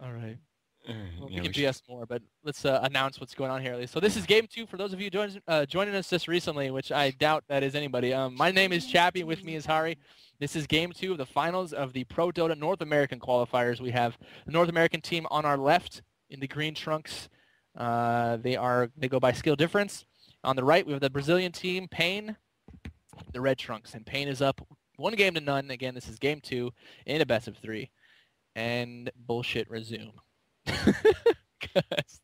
All right. Well, Yeah, we can we should. BS more, but let's announce what's going on here at least. So this is game 2 for those of you joining us just recently, which I doubt that is anybody. My name is Chappie. With me is Hari. This is game 2 of the finals of the Prodota North American qualifiers. We have the North American team on our left in the green trunks. They go by skill difference. On the right, we have the Brazilian team, Pain, the red trunks, and Pain is up 1-0. Again, this is game 2 in a best of 3, and bullshit resume.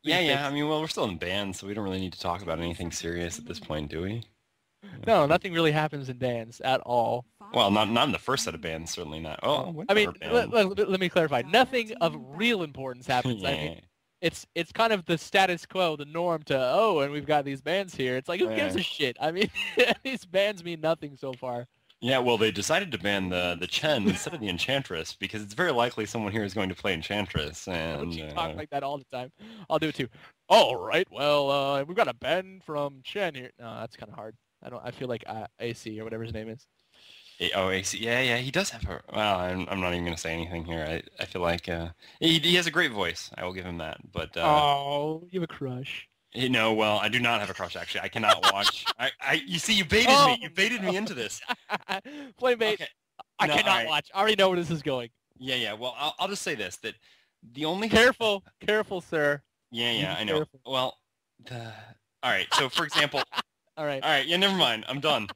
Yeah. I mean, well, we're still in bands, so we don't really need to talk about anything serious at this point, do we? No, nothing really happens in bands at all. Well, not in the first set of bands, certainly not. Oh, I mean, whatever band. let me clarify. Nothing of real importance happens. Yeah. I mean, it's kind of the status quo, the norm to, and we've got these bands here. It's like, who gives a shit? I mean, these bands mean nothing so far. Yeah, well, they decided to ban the Chen instead of the Enchantress because it's very likely someone here is going to play Enchantress. And You talk like that all the time. I'll do it too. All right, well, we've got a ban from Chen here. No, that's kind of hard. I feel like AC or whatever his name is. AC. Yeah, he does have a... Well, I'm not even going to say anything here. I feel like he has a great voice. I will give him that. But you have a crush. No, well, I do not have a crush, actually. I cannot watch... You see, you baited me. You baited me into this. Flame bait. Okay. I cannot watch. I already know where this is going. Yeah. Well, I'll just say this, that the only... Careful, sir. Yeah, I know. Careful. Well, all right, so for example... All right, yeah, never mind. I'm done.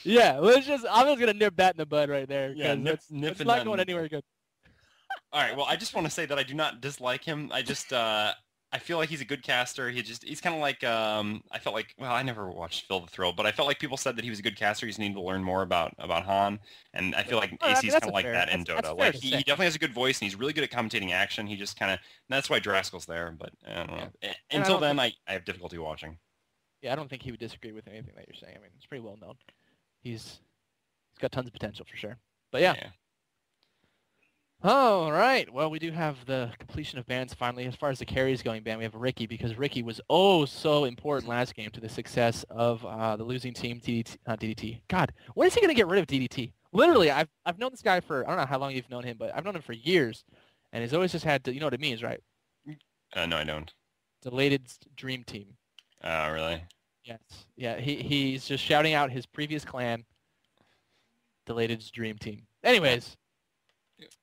Yeah, I'm just gonna nip that in the bud right there. Yeah, nip it's not going anywhere good. All right, well, I just want to say that I do not dislike him. I just I feel like he's a good caster. He's kind of like I felt like, well, I never watched Phil the Thrill, but I felt like people said that he was a good caster. He just needed to learn more about Han, and I feel like AC's kind of like that in Dota. Like he definitely has a good voice, and he's really good at commentating action. He just kind of... That's why Draskel's there, but I don't know. Until then, I have difficulty watching. Yeah, I don't think he would disagree with anything that you're saying. I mean, it's pretty well known. He's got tons of potential for sure. But yeah. All right. Well, we do have the completion of bans finally. As far as the carries going ban, we have Ricky, because Ricky was so important last game to the success of the losing team, DDT. God, when is he going to get rid of DDT? Literally, I've known this guy for, I don't know how long you've known him, but I've known him for years. And he's always just had, you know what it means, right? No, I don't. Delayed dream team. Oh, really? Yes. Yeah, he's just shouting out his previous clan, Delated's dream team. Anyways.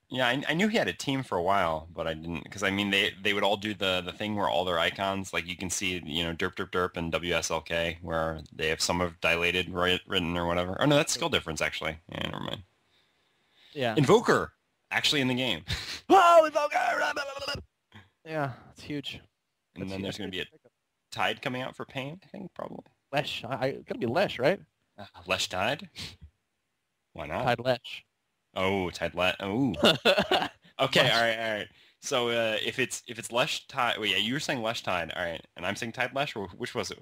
Yeah, I knew he had a team for a while, but I didn't, because I mean they would all do the thing where all their icons, like you can see, Derp and WSLK, where they have some of Dilated written or whatever. Oh no, that's skill difference actually. Yeah, never mind. Yeah. Invoker actually in the game. Oh, Invoker! Yeah, it's huge. And then there's going to be a Tide coming out for Pain, I think, probably. Lesh. Gotta be Lesh, right? Lesh Tide? Why not? Tide Lesh. Oh, Tide Lesh. Oh. Okay, all right. So if it's Lesh Tide... Wait, yeah, you were saying Lesh Tide. All right. And I'm saying Tide Lesh, or which was it?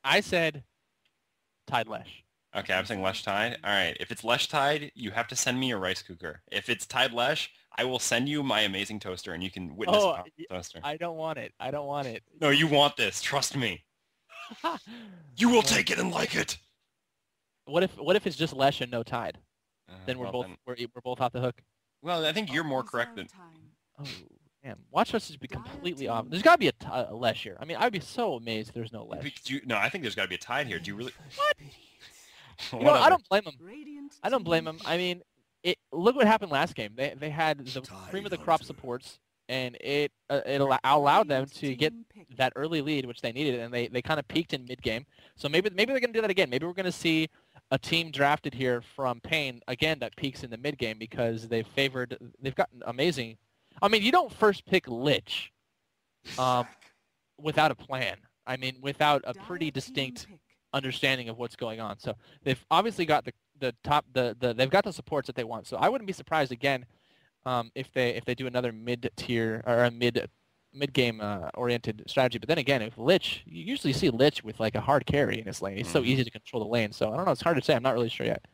I said Tide Lesh. Okay, I'm saying Lesh Tide. All right. If it's Lesh Tide, you have to send me a rice cooker. If it's Tide Lesh, I will send you my amazing toaster, and you can witness the toaster. I don't want it. No, you want this. Trust me. You will take it and like it. What if it's just Lesh and no Tide? Then we're both off the hook. Well, I think you're more correct than... Oh, damn. Watch us just be completely off. There's got to be a Lesh here. I mean, I'd be so amazed if there's no Lesh. No, I think there's got to be a Tide here. Do you really... What? I don't blame him. I mean, look what happened last game. They had the cream of the crop supports, and it allowed them to get that early lead, which they needed, and they kind of peaked in mid-game. So maybe they're going to do that again. Maybe we're going to see a team drafted here from Pain, again, that peaks in the mid-game because they've gotten amazing. I mean, you don't first pick Lich without a plan. I mean, without a pretty distinct understanding of what's going on. So they've obviously got they've got the supports that they want. So I wouldn't be surprised again if they do another mid-tier or a mid-game oriented strategy. But then again, if Lich, you usually see Lich with like a hard carry in his lane. He's so easy to control the lane. So I don't know. It's hard to say. I'm not really sure yet.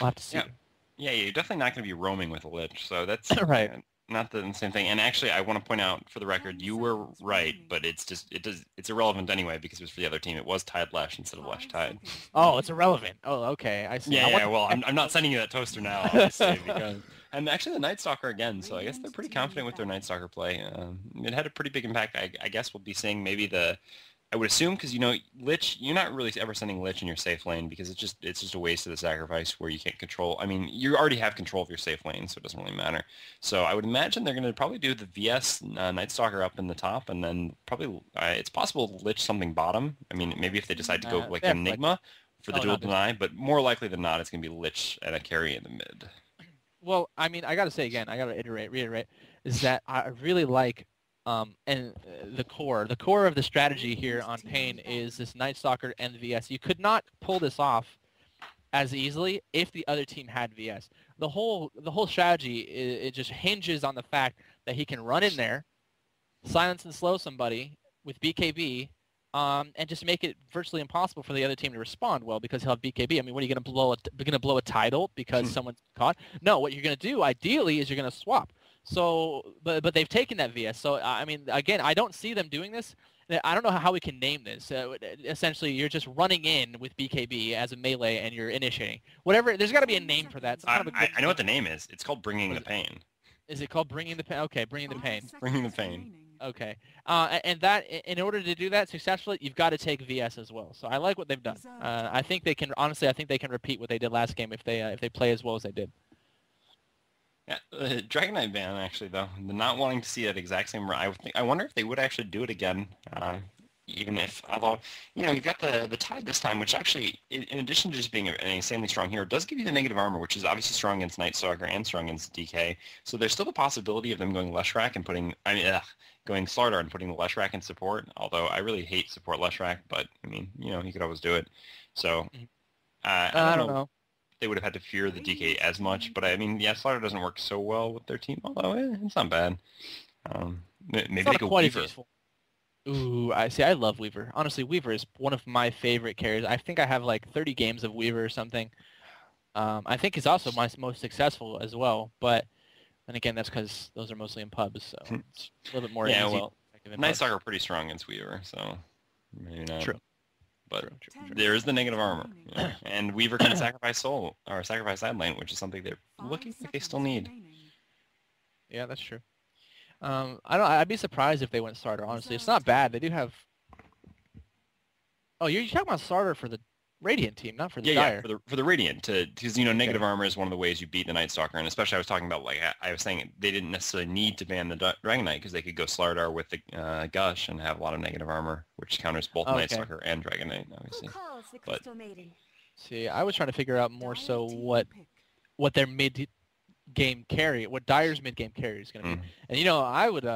We'll have to see. Yeah, you're definitely not going to be roaming with a Lich. So that's right. Not the same thing. And actually, I want to point out for the record, you were right, but it's irrelevant anyway because it was for the other team. It was Tide Lesh instead of Lesh Tide. Oh, it's irrelevant. Oh, okay. I see. Yeah. Well, I'm not sending you that toaster now, obviously, because And actually the Night Stalker again, so I guess they're pretty confident with their Night Stalker play. It had a pretty big impact. I guess we'll be seeing maybe I would assume, because Lich, you're not really ever sending Lich in your safe lane because it's just a waste of the sacrifice where you can't control. I mean, you already have control of your safe lane, so it doesn't really matter. So I would imagine they're going to probably do the VS Night Stalker up in the top, and then probably it's possible Lich something bottom. I mean, maybe if they decide to go like Enigma for the dual deny, but more likely than not, it's going to be Lich and a carry in the mid. Well, I mean, I got to say again, I got to reiterate, is that I really like. And the core of the strategy here on Pain is this Night Stalker and VS. You could not pull this off as easily if the other team had VS. The whole strategy it just hinges on the fact that he can run in there, silence and slow somebody with BKB, and just make it virtually impossible for the other team to respond well because he'll have BKB. I mean, what are you going to blow a title because someone's caught? No, what you're going to do ideally is you're going to swap. So, but they've taken that VS. So, I mean, again, I don't see them doing this. I don't know how we can name this. Essentially, you're just running in with BKB as a melee and you're initiating. Whatever, there's got to be a name for that. I know what the name is. It's called Bringing the Pain. Is it called Bringing the Pain? Okay, Bringing the Pain. Bringing the Pain. Okay. And that, in order to do that successfully, you've got to take VS as well. So I like what they've done. I think they can, honestly, I think they can repeat what they did last game if they play as well as they did. Yeah, Dragon Knight ban actually though, the not wanting to see that exact same. I wonder if they would actually do it again, even if although you've got the Tide this time, which actually in addition to just being an insanely strong hero, does give you the negative armor, which is obviously strong against Night Stalker and strong against DK. So there's still the possibility of them going Leshrac and going Slardar and putting the Leshrac in support. Although I really hate support Leshrac, but I mean you could always do it. So I don't know. They would have had to fear the DK as much, but I mean, yeah, Slaughter doesn't work so well with their team, although it's not bad. Maybe they go Weaver. Useful. Ooh, I love Weaver. Honestly, Weaver is one of my favorite carries. I think I have like 30 games of Weaver or something. I think he's also my most successful as well, but then again, that's because those are mostly in pubs, so it's a little bit more easy. Well, Night Stalker are pretty strong against Weaver, so maybe not. True. But there is the negative armor, and Weaver can sacrifice soul or sacrifice side lane, which is something they're looking like they still need. Yeah, that's true. I'd be surprised if they went starter. Honestly, it's not bad. They do have. Oh, you're talking about starter for the Radiant team, not for the Dire. Yeah, for the Radiant, because negative armor is one of the ways you beat the Night Stalker, and especially I was talking about I was saying they didn't necessarily need to ban the Dragon Knight because they could go Slardar with the Gush and have a lot of negative armor, which counters both Night Stalker and Dragon Knight, obviously. But see, I was trying to figure out more so what their mid game carry, what Dire's mid game carry is going to be, and I would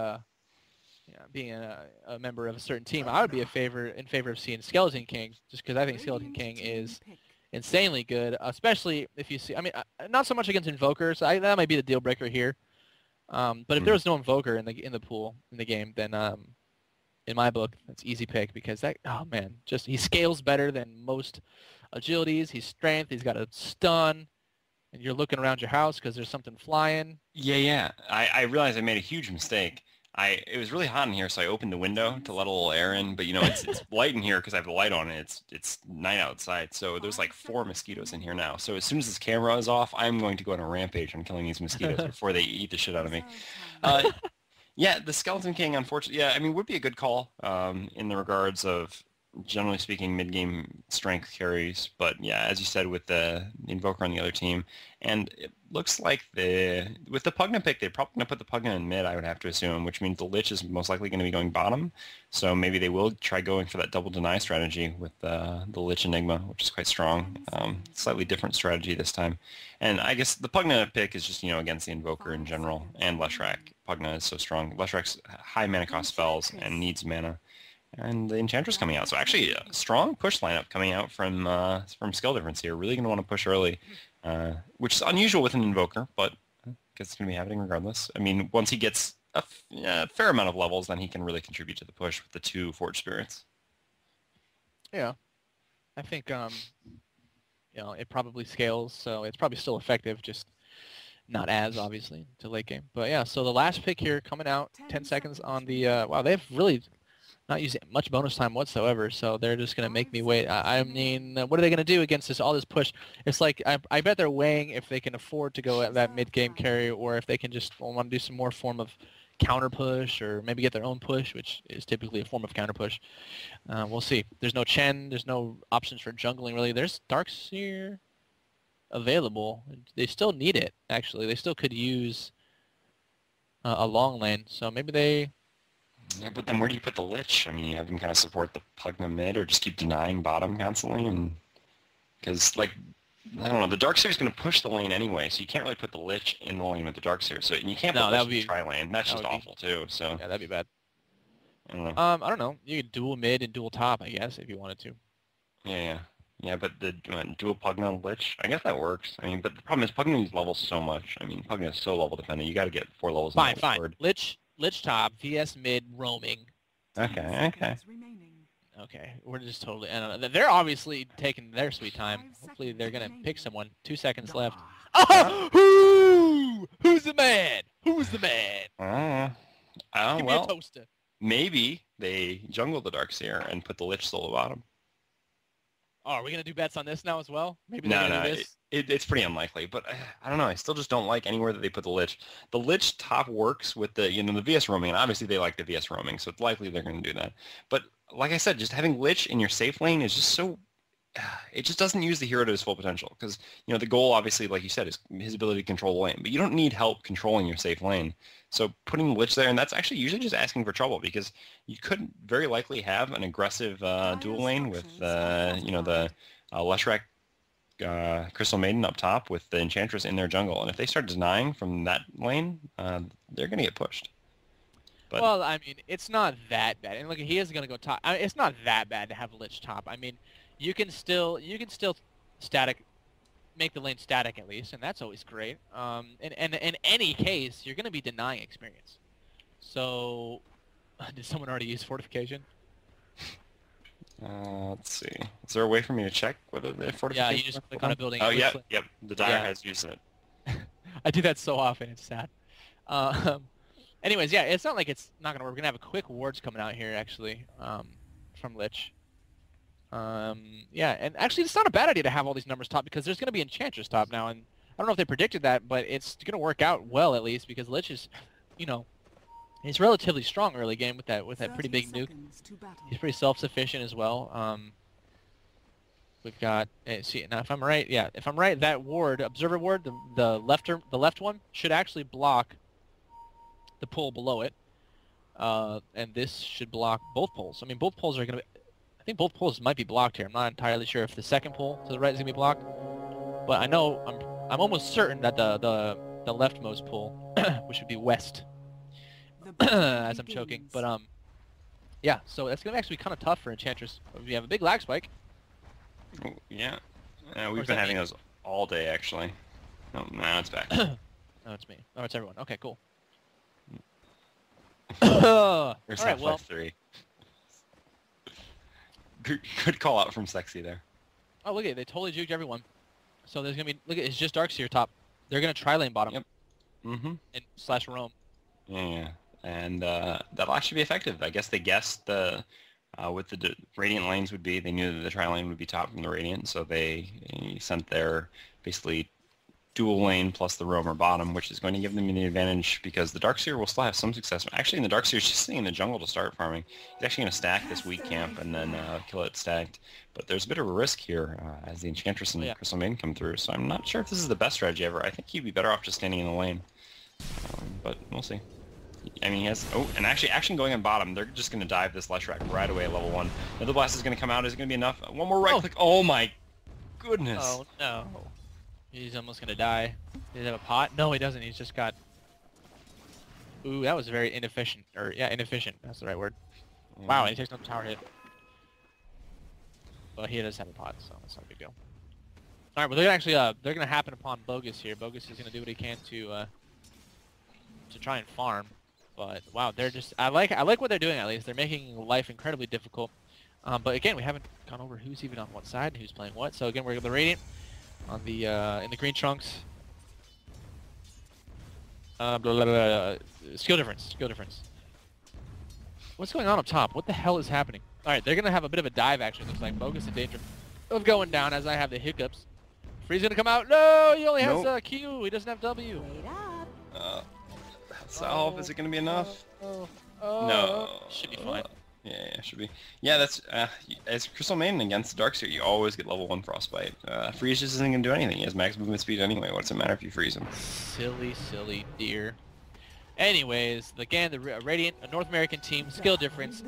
being a member of a certain team, I would be in favor of seeing Skeleton King, just because I think Skeleton King is insanely good, especially if you see. I mean, not so much against Invokers. That might be the deal breaker here. But if there was no Invoker in the pool in the game, then in my book, that's easy pick because he scales better than most agilities. He's strength. He's got a stun. And you're looking around your house because there's something flying. Yeah. I realized I made a huge mistake. It was really hot in here, so I opened the window to let a little air in. But it's light in here because I have the light on, and it's night outside. So there's like 4 mosquitoes in here now. So as soon as this camera is off, I'm going to go on a rampage on killing these mosquitoes before they eat the shit out of me. Yeah, the Skeleton King, unfortunately, would be a good call in the regards of, generally speaking, mid-game strength carries. But yeah, as you said, with the Invoker on the other team, and it looks like with the Pugna pick, they're probably going to put the Pugna in mid, I would have to assume, which means the Lich is most likely going to be going bottom. So maybe they will try going for that double deny strategy with the Lich Enigma, which is quite strong. Slightly different strategy this time. And I guess the Pugna pick is just, against the Invoker in general, and Leshrac. Pugna is so strong. Leshrac's high mana cost spells and needs mana. And the Enchantress coming out. So actually a strong push lineup coming out from skill difference here. Really going to want to push early, which is unusual with an Invoker, but I guess it's going to be happening regardless. I mean, once he gets a fair amount of levels, then he can really contribute to the push with the 2 Forge Spirits. Yeah. I think, it probably scales, so it's probably still effective, just not as, obviously, to late game. But yeah, so the last pick here coming out, 10 seconds on the, wow, they have really not using much bonus time whatsoever, so they're just going to make me wait. I mean, what are they going to do against all this push? It's like, I bet they're weighing if they can afford to go at that mid-game carry, or if they can just want to do some more form of counter push, or maybe get their own push, which is typically a form of counter push. We'll see. There's no Chen, there's no options for jungling, really. There's Darkseer available. They still need it, actually. They still could use a long lane, so maybe they... Yeah, but then where do you put the Lich? I mean, you have him kind of support the Pugna mid, or just keep denying bottom constantly, and because like I don't know, the Darkseer is going to push the lane anyway, so you can't really put the Lich in the lane with the Darkseer. So you can't put Lich in the tri-lane. That's just awful too. So yeah, that'd be bad. I don't know. I don't know. You could dual mid and dual top, I guess, if you wanted to. Yeah, but the dual Pugna Lich, I guess that works. I mean, but the problem is Pugna needs levels so much. I mean, Pugna is so level dependent. You got to get 4 levels. Fine. Lich top, VS mid, roaming. Okay. Okay, we're just totally... I don't know. They're obviously taking their sweet time. Hopefully they're going to pick someone. 2 seconds left. Oh! Who's the man? Who's the man? Give me a toaster. Maybe they jungle the Darkseer and put the Lich solo bottom. Oh, are we going to do bets on this now as well? Maybe they're going to do this? It's pretty unlikely, but I don't know. I still just don't like anywhere that they put the Lich. The Lich top works with the the VS roaming, and obviously they like the VS roaming, so it's likely they're going to do that. But like I said, just having Lich in your safe lane is just so... It just doesn't use the hero to his full potential, because the goal, obviously, like you said, is his ability to control the lane. But you don't need help controlling your safe lane. So putting Lich there, and that's actually usually just asking for trouble, because you could very likely have an aggressive dual lane with the Leshrac Crystal Maiden up top with the Enchantress in their jungle, and if they start denying from that lane, they're going to get pushed. But, well, I mean, it's not that bad, and look, he is going to go top. I mean, it's not that bad to have Lich top. I mean, you can still make the lane static at least, and that's always great. And in any case, you're going to be denying experience. So, did someone already use fortification? Let's see. Is there a way for me to check whether the fortification? Yeah, you just click on a building. Oh, yep. The Dire has used it. I do that so often. It's sad. Anyways, yeah, it's not like it's not going to work. We're going to have a quick wards coming out here, actually, from Lich. Yeah, and actually it's not a bad idea to have all these numbers top, because there's going to be Enchantress top now, and I don't know if they predicted that, but it's going to work out well at least, because Lich is, he's relatively strong early game with that pretty big nuke. He's pretty self-sufficient as well. We've got, see, now if I'm right, that ward, Observer ward, the left one should actually block the pole below it, and this should block both poles. I mean, both poles are going to be... I think both poles might be blocked here. I'm not entirely sure if the second pole to the right is going to be blocked, but I know I'm almost certain that the leftmost pole, which would be west, as I'm choking. But yeah, so that's going to actually be kind of tough for Enchantress. We have a big lag spike. Yeah, we've been having those all day actually. Oh, now it's back. Oh, it's me. Oh, it's everyone. Okay, cool. All right, well. 3. Good call out from Sexy there. Oh, look at it. They totally juked everyone. So there's going to be... Look at it. It's just Darkseer top. They're going to tri-lane bottom. Yep. Mm-hmm. And slash roam. Yeah. And that'll actually be effective. I guess they guessed what the Radiant lanes would be. They knew that the tri-lane would be top from the Radiant, so they sent their basically dual lane plus the roamer bottom, which is going to give them the advantage, because the Darkseer will still have some success. Actually, the Darkseer is just sitting in the jungle to start farming. He's actually going to stack this weak camp and then kill it stacked. But there's a bit of a risk here as the Enchantress and Crystal Maiden come through, so I'm not sure if this is the best strategy ever. I think he'd be better off just standing in the lane. But we'll see. I mean, he has... Oh, and actually, action going on bottom. They're just going to dive this Leshrac right away at level 1. Another blast is going to come out. Is it going to be enough? One more right click. Oh my goodness. Oh, no. He's almost going to die. Does he have a pot? No, he doesn't. He's just got... Ooh, that was very inefficient. Or, yeah, inefficient. That's the right word. Wow, and he takes no tower hit. Well, he does have a pot, so that's not a big deal. Alright, well, they're actually, they're going to happen upon Bogus here. Bogus is going to do what he can to try and farm. But, wow, they're just... I like what they're doing, at least. They're making life incredibly difficult. But, again, we haven't gone over who's even on what side and who's playing what. So, again, we're going to the Radiant on the, in the green trunks. Skill difference. What's going on up top? What the hell is happening? All right, they're going to have a bit of a dive, actually. Looks like Bogus in danger of going down as I have the hiccups. Free's going to come out. No, he only has Q. He doesn't have W. Salve, is it going to be enough? No. Should be fine. Yeah, should be. Yeah, that's as Crystal Maiden against Darkseer, you always get level 1 Frostbite. Freeze just isn't going to do anything. He has max movement speed anyway. What's it matter if you freeze him? Silly, silly deer. Anyways, again, the Radiant, a North American team, skill difference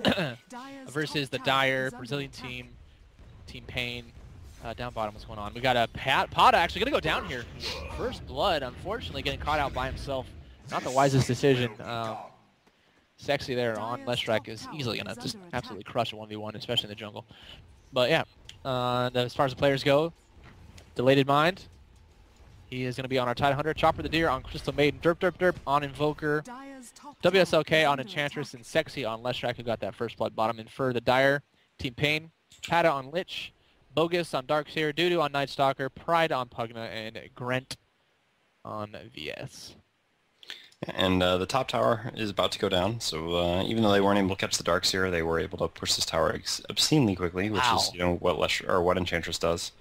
versus the Dire Brazilian team, Team Pain. Down bottom, what's going on? We got a Pata actually going to go down here. First blood, unfortunately, getting caught out by himself. Not the wisest decision. Sexy there on Leshrac is easily going to just absolutely crush a 1v1, especially in the jungle. But yeah, as far as the players go, Delated Mind. He is going to be on our Tide Hunter. Chopper the Deer on Crystal Maiden. Derp, derp, derp on Invoker. WSLK on Enchantress and Sexy on Leshrac, who got that first blood bottom. And for the Dire, Team Pain. Pata on Lich. Bogus on Darkseer. Doodoo on Night Stalker. Pride on Pugna. And Grent on VS. And the top tower is about to go down, so even though they weren't able to catch the Darkseer, they were able to push this tower obscenely quickly, which is what Enchantress does.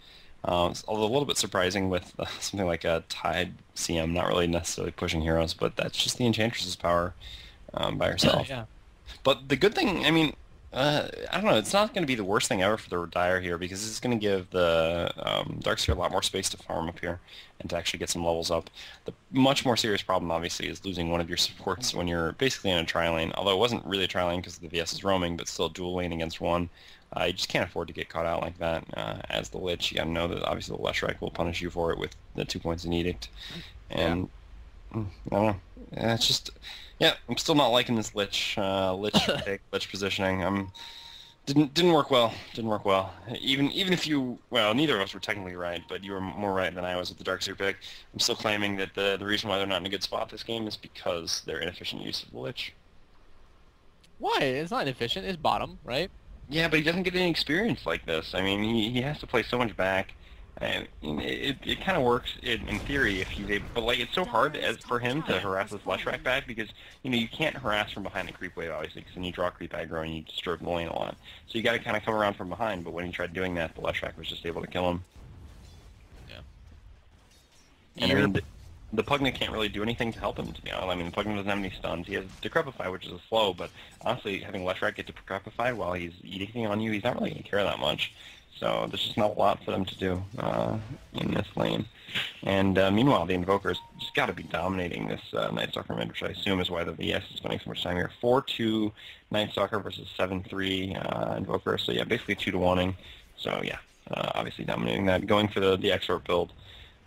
Although a little bit surprising with something like a Tide CM not really necessarily pushing heroes, but that's just the Enchantress's power by herself. Yeah. But the good thing, I mean, I don't know, it's not going to be the worst thing ever for the Dire here, because it's going to give the Darkseer a lot more space to farm up here and to actually get some levels up. The much more serious problem, obviously, is losing one of your supports when you're basically in a tri-lane, although it wasn't really a tri-lane because the VS is roaming, but still dual lane against one. You just can't afford to get caught out like that. As the Lich, you got to know that obviously the Leshrac will punish you for it with the 2 points in Edict. And I don't know. It's just... Yeah, I'm still not liking this Lich pick, Lich positioning. Didn't work well. Didn't work well. Even if you, well, neither of us were technically right, but you were more right than I was with the Darkseer pick. I'm still claiming that the reason why they're not in a good spot this game is because their inefficient use of the Lich. Why? It's not inefficient. It's bottom, right? Yeah, but he doesn't get any experience like this. I mean, he has to play so much back. And it kind of works in theory if he's able, but like it's so hard for him to harass this Leshrac back because you can't harass from behind a creep wave obviously because then you draw creep aggro and you disturb the lane a lot. So you got to kind of come around from behind. But when he tried doing that, the Leshrac was just able to kill him. Yeah. And I mean, the Pugna can't really do anything to help him. To be honest, I mean, the Pugna doesn't have any stuns. He has Decrepify, which is a slow, but honestly, having Leshrac get to Decrepify while he's edicting on you, he's not really going to care that much. So there's just not a lot for them to do in this lane. And meanwhile, the Invoker's just got to be dominating this Night Stalker mid, which I assume is why the VS is spending so much time here. 4-2 Night Stalker versus 7-3 Invoker. So yeah, basically 2-1-ing. So yeah, obviously dominating that. Going for the Exort build.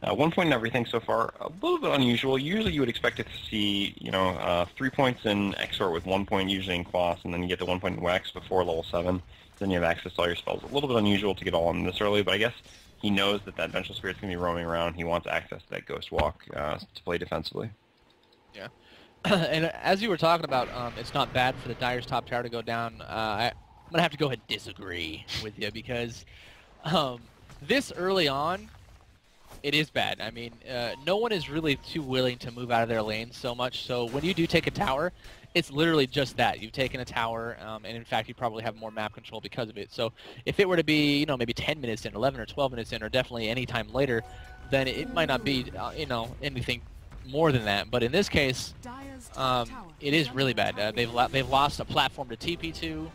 1 point in everything so far. A little bit unusual. Usually you would expect it to see, 3 points in Exort with 1 point usually in Quas, and then you get the 1 point in Wax before level 7. Then you have access to all your spells. A little bit unusual to get all of them this early, but I guess he knows that Vengeful Spirit's going to be roaming around. He wants access to that Ghost Walk to play defensively. Yeah. And as you were talking about, it's not bad for the Dire's top tower to go down. I'm going to have to go ahead and disagree with you because this early on, it is bad. I mean, no one is really too willing to move out of their lane so much. So when you do take a tower, it's literally just that. You've taken a tower, and in fact, you probably have more map control because of it. So if it were to be, maybe 10 minutes in, 11 or 12 minutes in, or definitely any time later, then it might not be, anything more than that. But in this case, it is really bad. They've lost a platform to TP to.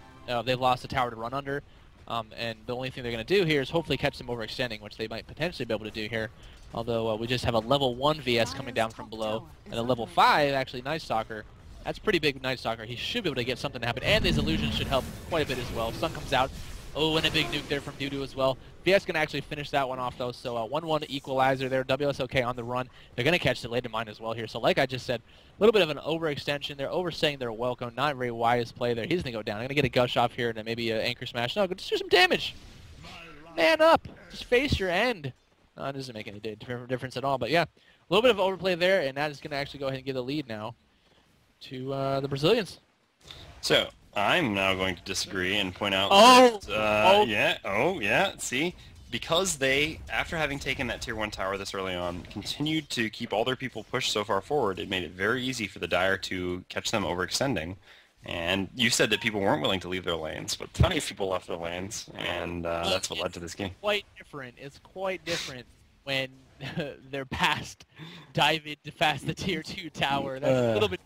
They've lost a tower to run under. And the only thing they're going to do here is hopefully catch them overextending, which they might potentially be able to do here. Although we just have a level 1 VS coming down from below, and a level 5, actually, Night Stalker. That's pretty big Night Stalker. He should be able to get something to happen, and these illusions should help quite a bit as well. Sun comes out. Oh, and a big nuke there from Doodoo as well. VS can actually finish that one off, though, so 1-1 equalizer there. WSOK on the run. They're going to catch the Delated Mind as well here. So like I just said, a little bit of an overextension. They're overstaying their welcome. Not very wise play there. He's going to go down. I'm going to get a gush off here and then maybe an Anchor Smash. No, just do some damage. Man up. Just face your end. No, it doesn't make any difference at all. But yeah, a little bit of overplay there, and that is going to actually go ahead and give the lead now to the Brazilians. So I'm now going to disagree and point out see, because they, after having taken that tier 1 tower this early on, continued to keep all their people pushed so far forward, it made it very easy for the Dire to catch them overextending And you said that people weren't willing to leave their lanes, but plenty of people left their lanes, and that's what led to this game. Quite different. It's quite different when they're past David to fast the tier 2 tower. That's a little bit...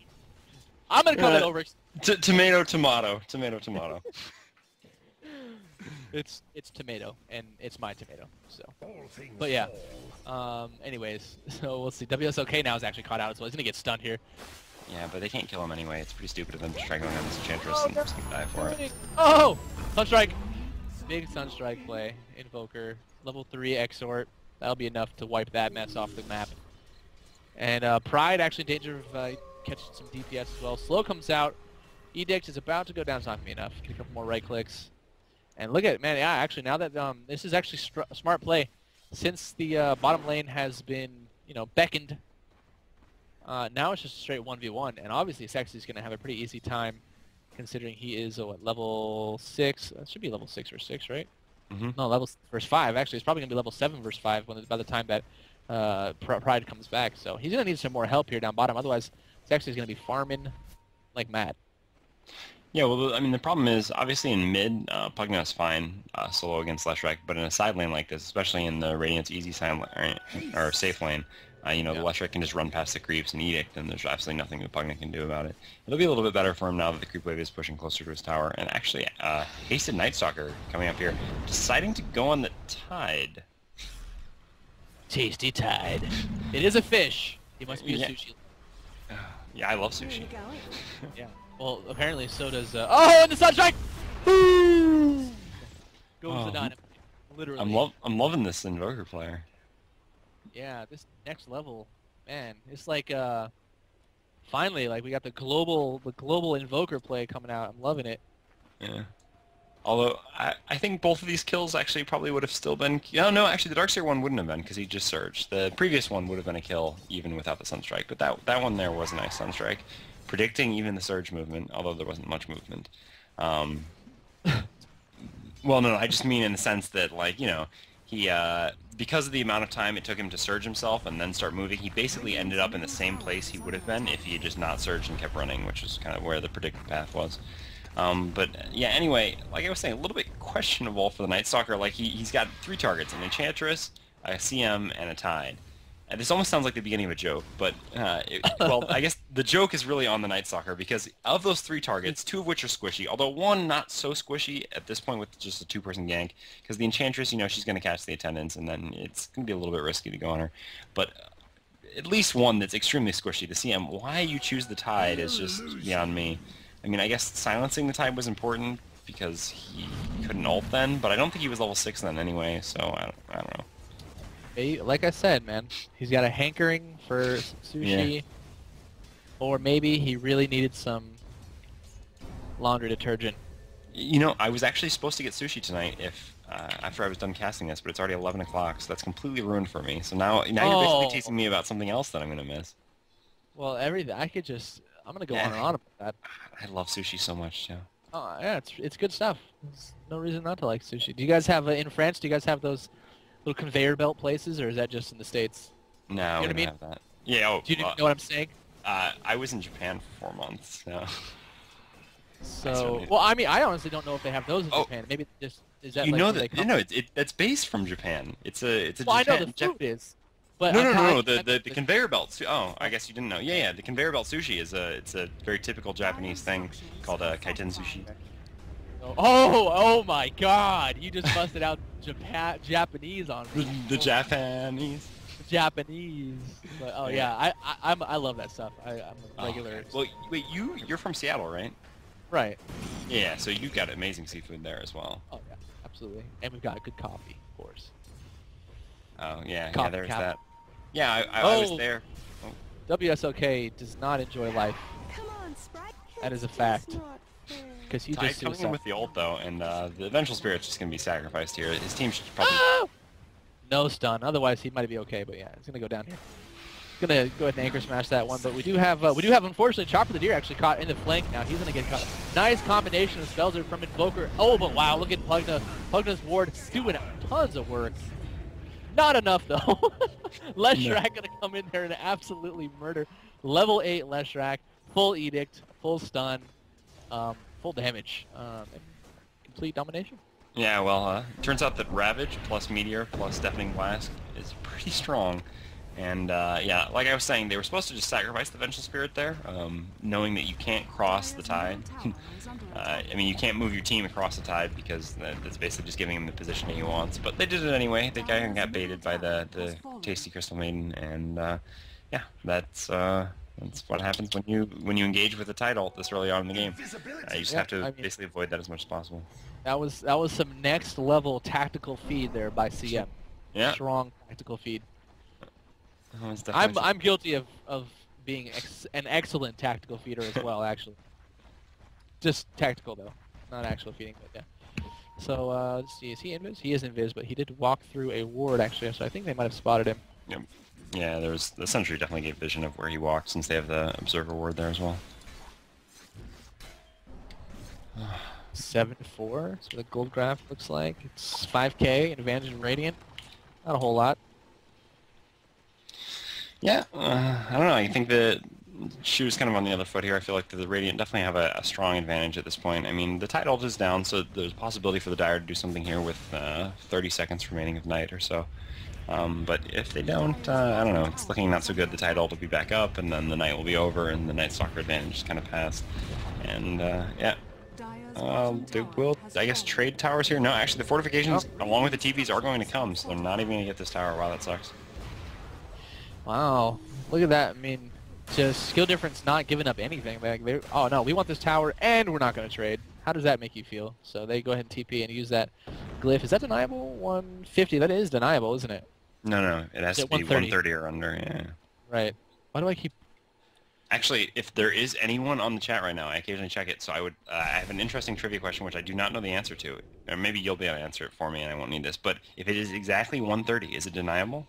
I'm going to call it over. Tomato, tomato. Tomato, tomato. It's tomato, and it's my tomato. So, but yeah. Anyways, so we'll see. WSOK now is actually caught out, so he's going to get stunned here. Yeah, but they can't kill him anyway. It's pretty stupid of them to try going on this Enchantress and just die for it. Oh! Sunstrike! Big Sunstrike play. Invoker. Level 3 Exort. That'll be enough to wipe that mess off the map. And Pride actually in danger of catching some DPS as well. Slow comes out. Edict is about to go down. It's not going to be enough. Get a couple more right clicks. And look at it, man. Yeah, actually, now that this is actually a smart play. Since the bottom lane has been, beckoned, now it's just a straight 1v1. And obviously, Sexy's going to have a pretty easy time considering he is, level 6? It should be level 6 or 6, right? Mm-hmm. No, level verse 5. Actually, it's probably going to be level 7 verse 5 by the time that Pride comes back. So he's going to need some more help here down bottom. Otherwise, Sexy's going to be farming like mad. Yeah, well, I mean, the problem is, obviously in mid, Pugna is fine solo against Leshrac, but in a side lane like this, especially in the Radiant's easy side or safe lane, the Leshrac can just run past the creeps and Edict, and there's absolutely nothing that Pugna can do about it. It'll be a little bit better for him now that the creep wave is pushing closer to his tower, and actually, Hasted Nightstalker coming up here, deciding to go on the Tide. Tasty Tide. It is a fish. He must be a sushi. Yeah, I love sushi. Yeah. Well, apparently so does... oh, and the Sunstrike! Boom! Goes the dynamite. Literally. I'm loving this Invoker player. Yeah, this next level, man. It's like, finally, like, we got the global Invoker play coming out. I'm loving it. Yeah. Although, I think both of these kills actually probably would have still been... No, actually, the Darkseer one wouldn't have been because he just surged. The previous one would have been a kill even without the Sunstrike, but that one there was a nice Sunstrike. Predicting even the surge movement, although there wasn't much movement. Well, no, I just mean in the sense that, like, he, because of the amount of time it took him to surge himself and then start moving, he basically ended up in the same place he would have been if he had just not surged and kept running, which is kind of where the predicted path was. But, yeah, anyway, like I was saying, a little bit questionable for the Nightstalker. Like, he's got 3 targets, an Enchantress, a CM, and a Tide. And this almost sounds like the beginning of a joke, but, well, I guess the joke is really on the Nightstalker, because of those 3 targets, 2 of which are squishy, although one not so squishy at this point with just a 2-person gank, because the Enchantress, she's going to catch the attendants, and then it's going to be a little bit risky to go on her. But at least one that's extremely squishy. The CM, why you choose the Tide is just beyond me. I mean, I guess silencing the Tide was important, because he couldn't ult then, but I don't think he was level 6 then anyway, so I don't know. Like I said, man, he's got a hankering for sushi, or maybe he really needed some laundry detergent. I was actually supposed to get sushi tonight after I was done casting this, but it's already 11 o'clock, so that's completely ruined for me. So now you're basically teasing me about something else that I'm going to miss. Well, everything. I'm going to go on and on about that. I love sushi so much, Joe. Oh, yeah, it's good stuff. There's no reason not to like sushi. Do you guys have, in France, do you guys have those little conveyor belt places, or is that just in the States? No, we don't have that. Yeah. Do you know what I'm saying? I was in Japan for 4 months. So, well, I mean, I honestly don't know if they have those in Japan. Maybe just is that that's based from Japan. It's a. Well, I know the food is. But no. The conveyor belt. Oh, I guess you didn't know. Yeah. The conveyor belt sushi is a very typical Japanese thing called kaiten sushi. Oh my God! You just busted out Japanese on me. The Japanese. Japanese. But, I love that stuff. I'm a regular. Okay. Well, wait, you're from Seattle, right? Right. Yeah, so you've got amazing seafood there as well. Oh yeah, absolutely. And we've got good coffee, of course. Oh yeah, there's Cap. that. Yeah, I was there. Oh. WSOK does not enjoy life. Come on, Sprite. That is a fact. Because he just coming in with the ult though, and the Vengeful Spirit's just gonna be sacrificed here. His team should probably. No stun. Otherwise, he might be okay. But yeah, it's gonna go down here. Gonna go ahead and anchor smash that one. But we do have unfortunately Chopper the Deer actually caught in the flank. Now he's gonna get caught. Nice combination of spells are from Invoker. Oh, but wow, look at Pugna's ward doing tons of work. Not enough though. Leshrac gonna come in there and absolutely murder. Level 8 Leshrac, full Edict, full stun. full damage, and complete domination. Yeah, well, turns out that Ravage plus Meteor plus Deafening Blast is pretty strong. And, yeah, like I was saying, they were supposed to just sacrifice the Vengeful Spirit there, knowing that you can't cross the tide. I mean, you can't move your team across the tide because that's basically just giving him the positioning he wants. But they did it anyway. The guy got baited by the Tasty Crystal Maiden, and, yeah, that's what happens when you engage with the title this early on in the game. You just have to basically avoid that as much as possible. That was some next level tactical feed there by CM. Yeah. Strong tactical feed. Oh, I'm guilty of being an excellent tactical feeder as well, actually. Just tactical though, not actual feeding. But yeah. So let's see, is he invis? He is invis, but he did walk through a ward actually, so I think they might have spotted him. Yep. Yeah, the sentry definitely gave vision of where he walked since they have the observer ward there as well. 7-4. So the gold graph looks like it's 5K advantage in Radiant. Not a whole lot. Yeah, I don't know. I think the shoe's kind of on the other foot here. I feel like the Radiant definitely have a strong advantage at this point. I mean, the Tide ult is down, so there's a possibility for the Dire to do something here with 30 seconds remaining of night or so. But if they don't, I don't know. It's looking not so good. The Tide ult will be back up, and then the night will be over, and the Night Stalker advantage is kind of passed. And, yeah. They will, I guess, trade towers here. No, actually, the fortifications, along with the TVs, are going to come, so they're not even going to get this tower. Wow, that sucks. Wow, look at that. I mean, just skill difference not giving up anything. Like, oh no, we want this tower and we're not going to trade. How does that make you feel? So they go ahead and TP and use that glyph. Is that deniable? 150. That is deniable, isn't it? No, it has to be 130 or under. Yeah. Right. Why do I keep... Actually, if there is anyone on the chat right now, I occasionally check it, so I have an interesting trivia question which I do not know the answer to. Or maybe you'll be able to answer it for me and I won't need this. But if it is exactly 130, is it deniable?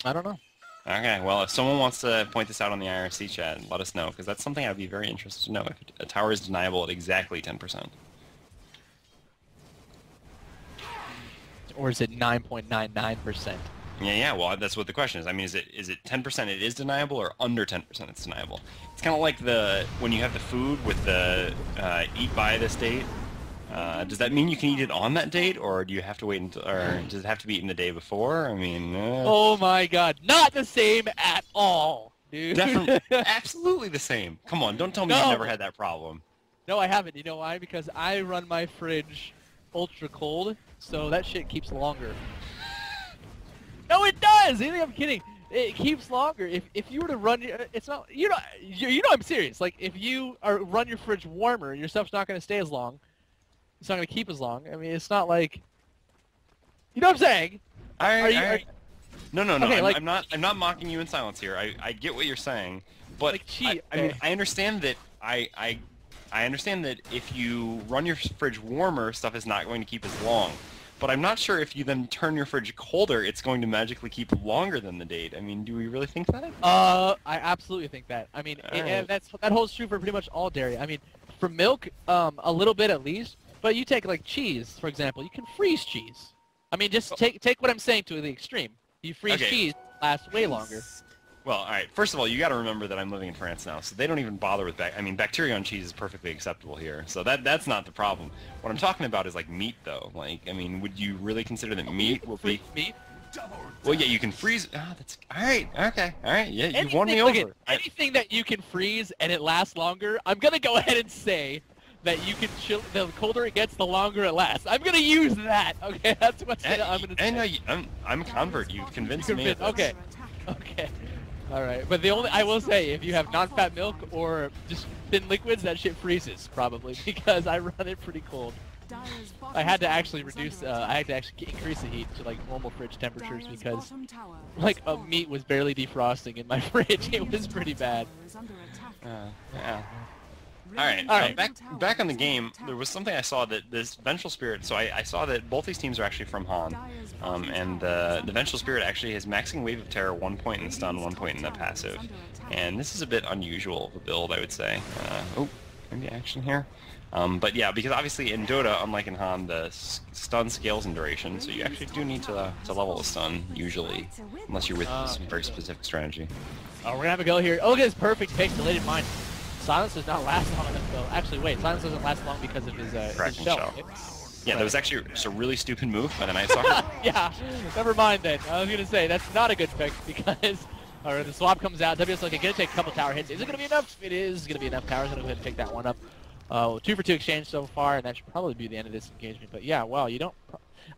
I don't know. Okay, well, if someone wants to point this out on the IRC chat, let us know, because that's something I'd be very interested to know, if a tower is deniable at exactly 10%. Or is it 9.99%? Yeah, well, that's what the question is. I mean, is it 10% it is deniable, or under 10% it's deniable? It's kind of like when you have the food with the eat by this date. Does that mean you can eat it on that date, or do you have to wait until, or does it have to be eaten the day before? I mean, oh my God, not the same at all, dude. Definitely, absolutely the same. Come on, don't tell me you've never had that problem. No, I haven't. You know why? Because I run my fridge ultra cold, so that shit keeps longer. No, it does. You think I'm kidding? It keeps longer. If you were to run your, it's not. You know I'm serious. Like if you run your fridge warmer, your stuff's not going to stay as long. It's not going to keep as long. I mean, it's not like... You know what I'm saying? No. Okay, I'm not mocking you in silence here. I get what you're saying, but like, I mean, I understand that I understand that if you run your fridge warmer, stuff is not going to keep as long. But I'm not sure if you then turn your fridge colder, it's going to magically keep longer than the date. I mean, do we really think that? I absolutely think that. I mean, that holds true for pretty much all dairy. I mean, for milk, a little bit at least. But you take, like, cheese, for example. You can freeze cheese. I mean, just take what I'm saying to the extreme. You freeze cheese, it lasts way longer. Well, all right. First of all, you got to remember that I'm living in France now, so they don't even bother with I mean, bacteria on cheese is perfectly acceptable here, so that's not the problem. What I'm talking about is, like, meat, though. Like, I mean, would you really consider that meat will be... Meat? Well, yeah, you can freeze... Oh, that's... All right, okay, all right. Yeah, you won me over. Anything that you can freeze and it lasts longer, I'm going to go ahead and say... that you can chill. The colder it gets, the longer it lasts. I'm gonna use that. Okay, that's what I'm gonna say. I'm a convert. You've convinced me. Okay. All right, but I will say, if you have non-fat milk or just thin liquids, that shit freezes probably because I run it pretty cold. I had to actually increase the heat to like normal fridge temperatures because like meat was barely defrosting in my fridge. It was pretty bad. Yeah. All right. Back on the game, there was something I saw that this Vengeful Spirit. So I saw that both these teams are actually from Han, and the Vengeful Spirit actually has maxing Wave of Terror 1 point in the stun, 1 point in the passive, and this is a bit unusual of a build, I would say. Oh, maybe action here. But yeah, because obviously in Dota, unlike in Han, the stun scales in duration, so you actually do need to level the stun usually, unless you're with some very specific strategy. Oh, we're gonna have a go here. Oh, look at this perfect pick, Deleted Mind. Silence does not last long enough, though. Actually, wait. Silence doesn't last long because of his Cracking shell. shell. Right? Yeah, that was actually just a really stupid move by the Night Stalker. Yeah, never mind then. I was going to say, that's not a good pick because the swap comes out. WS going to take a couple tower hits. Is it going to be enough? It is going to be enough. Tower's going to go ahead and pick that one up. 2 for 2 exchange so far, and that should probably be the end of this engagement. But yeah, well, you don't...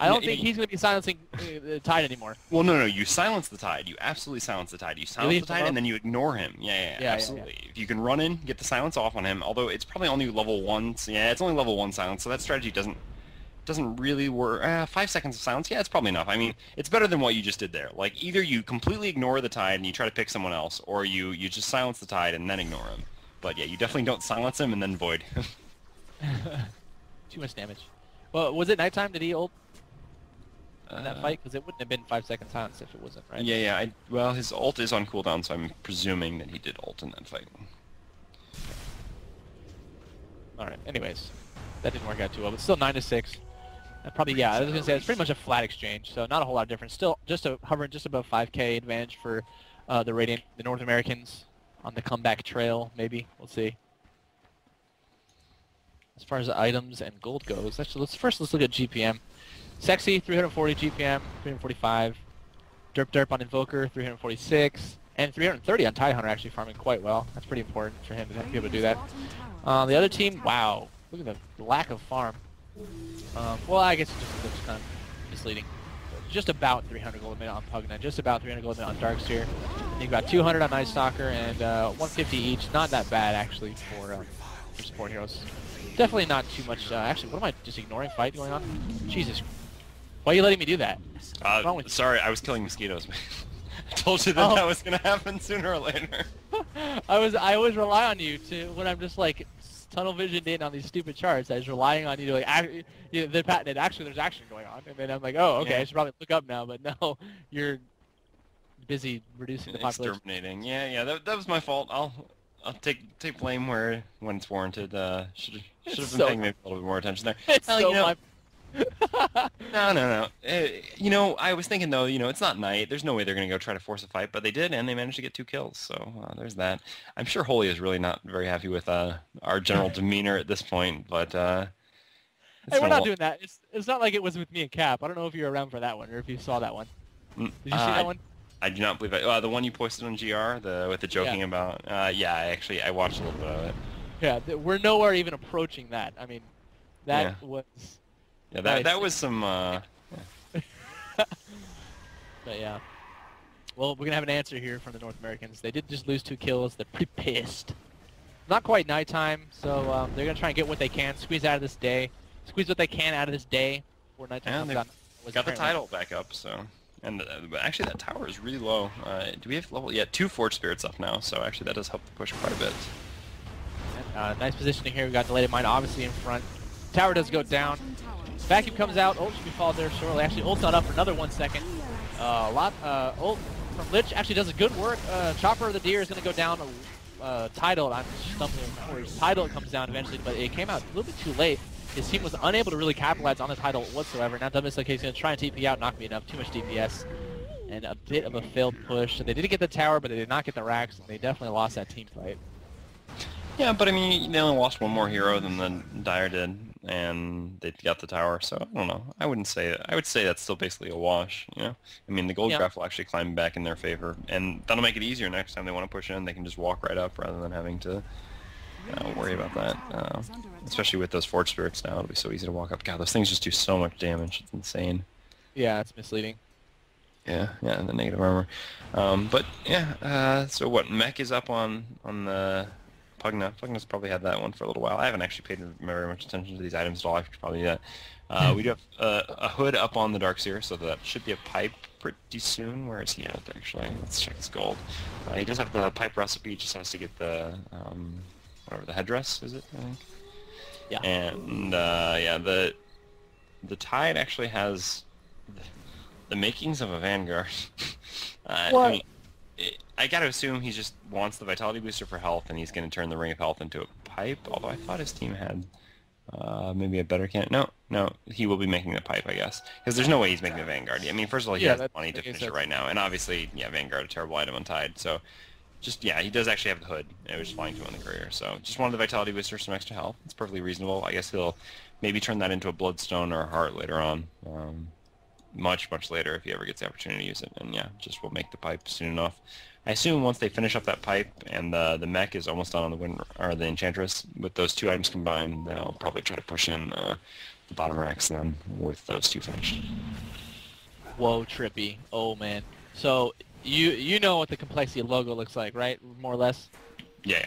I don't think he's going to be silencing the Tide anymore. Well, no, you silence the Tide. You absolutely silence the Tide. You silence the Tide, and then you ignore him. Yeah, absolutely. Yeah. If you can run in, get the silence off on him, although it's probably only level 1. So yeah, it's only level 1 silence, so that strategy doesn't really work. 5 seconds of silence, yeah, it's probably enough. I mean, it's better than what you just did there. Like, either you completely ignore the Tide and you try to pick someone else, or you just silence the Tide and then ignore him. But yeah, you definitely don't silence him and then void. Too much damage. Well, was it nighttime? Did he ult in that fight? Because it wouldn't have been 5 second silence if it wasn't, right? Yeah. Well, his ult is on cooldown, so I'm presuming that he did ult in that fight. All right. Anyways, that didn't work out too well, but still 9-6. Probably, yeah. I was gonna say it's pretty much a flat exchange, so not a whole lot of difference. Still, hovering just above 5K advantage for the North Americans on the comeback trail. Maybe we'll see. As far as items and gold goes, actually, let's look at GPM. Sexy, 340 GPM, 345. Derp on Invoker, 346. And 330 on Tidehunter, actually farming quite well. That's pretty important for him to be able to do that. The other team, wow. Look at the lack of farm. Well, I guess it just looks kind of misleading. Just about 300 gold a minute on Pugna, just about 300 gold a minute on Darkseer. You've got 200 on Night Stalker and 150 each. Not that bad, actually, for support heroes. Definitely not too much. Actually, what am I just ignoring? Fight going on? Jesus. Why are you letting me do that? Sorry, I was killing mosquitoes. I told you that that was going to happen sooner or later. I always rely on you to, when I'm just like tunnel visioned in on these stupid charts, I was relying on you to like, they're patented, actually there's action going on. And then I'm like, oh, okay, yeah. I should probably look up now, but no, you're busy reducing the population. Exterminating. Yeah, that was my fault. I'll take blame when it's warranted. Should have been paying maybe a little bit more attention there. It's so No. I was thinking though, it's not night. There's no way they're gonna go try to force a fight, but they did, and they managed to get 2 kills. So there's that. I'm sure Holy is really not very happy with our general demeanor at this point, but hey, we're not doing that. It's not like it was with me and Cap. I don't know if you were around for that one or if you saw that one. Did you see that one? I do not believe it. The one you posted on GR, with the joking about. Yeah, I watched a little bit of it. Yeah, we're nowhere even approaching that. I mean, that was. Yeah, that was some. But yeah. Well, we're gonna have an answer here from the North Americans. They did just lose 2 kills. They're pretty pissed. Not quite nighttime, so they're gonna try and get what they can, squeeze what they can out of this day before nighttime comes on. Got the title back up, so. And actually, that tower is really low. Do we have level? Yeah, 2 Forge Spirits up now, so actually that does help the push quite a bit. Nice positioning here. We got Delayed Mine obviously in front. Tower does go down. Vacuum comes out. Ult should be followed there shortly. Actually, ult's not up for another 1 second. Ult from Lich actually does a good work. Chopper of the Deer is going to go down. Tidal, I'm stumbling over. Tidal comes down eventually, but it came out a little bit too late. His team was unable to really capitalize on the Tidal whatsoever. Now WSLK is going to try and TP out, not be enough. Too much DPS. And a bit of a failed push. So they did get the tower, but they did not get the racks, and they definitely lost that team fight. Yeah, but I mean, they only lost 1 more hero than the Dire did, and they got the tower. So I don't know. I would say that's still basically a wash. I mean, the gold graph will actually climb back in their favor, and that'll make it easier next time they want to push in. They can just walk right up rather than having to worry about that. Especially with those Forge Spirits now, it'll be so easy to walk up. God, those things just do so much damage. It's insane. Yeah, it's misleading. Yeah, and the negative armor. But yeah, so what? Mech is up on the Pugna. Pugna's probably had that one for a little while. I haven't actually paid very much attention to these items at all. I should probably do that. We do have a hood up on the Darkseer, so that should be a pipe pretty soon. Where is he at, actually? Let's check his gold. He does have the pipe recipe, just has to get the, whatever, the headdress, is it, I think? Yeah. And, yeah, the Tide actually has the makings of a Vanguard. I mean, I gotta assume he just wants the Vitality Booster for health, and he's gonna turn the Ring of Health into a pipe, although I thought his team had maybe a better candidate. No, he will be making the pipe, I guess. Because there's no way he's making a Vanguard. I mean, first of all, he has the money to finish it right now, and obviously, yeah, Vanguard, a terrible item on Tide, so yeah, he does actually have the hood. It was flying 2 on the courier, so just wanted the vitality booster, some extra health. It's perfectly reasonable. I guess he'll maybe turn that into a bloodstone or a heart later on. Much later if he ever gets the opportunity to use it. And yeah, just will make the pipe soon enough. I assume once they finish up that pipe and the mech is almost done on the wind or the enchantress, with those 2 items combined, they'll probably try to push in the bottom racks then with those 2 finished. Whoa, trippy. Oh man. So you know what the complexity logo looks like, right? More or less. Yeah.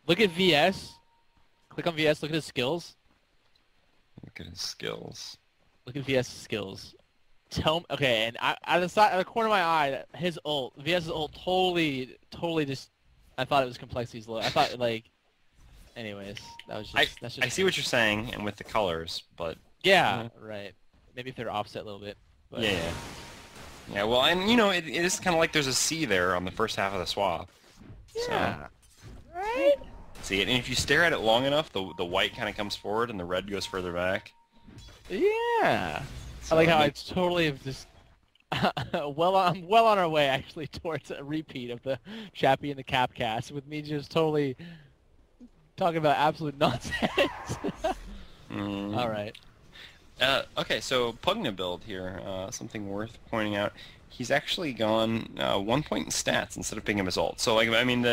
Look at VS. Click on VS. Look at his skills. Look at his skills. Look at VS skills. Tell me, okay, and out of the corner of my eye, his ult, VS's ult, totally just. I thought it was complexities low. I thought like, anyways, that's just. I see what you're saying, and with the colors, but. Yeah, right. Maybe if they're offset a little bit. But. Yeah. Yeah, well, and you know, it is kind of like there's a C there on the first half of the swap. Yeah. So. Right. See, and if you stare at it long enough, the white kind of comes forward and the red goes further back. Yeah. So I like how it's totally just well on our way actually towards a repeat of the Chappie and the Capcast with me just totally talking about absolute nonsense. All right. Okay, so Pugna build here, something worth pointing out. He's actually gone 1 point in stats instead of picking up his ult. So like I mean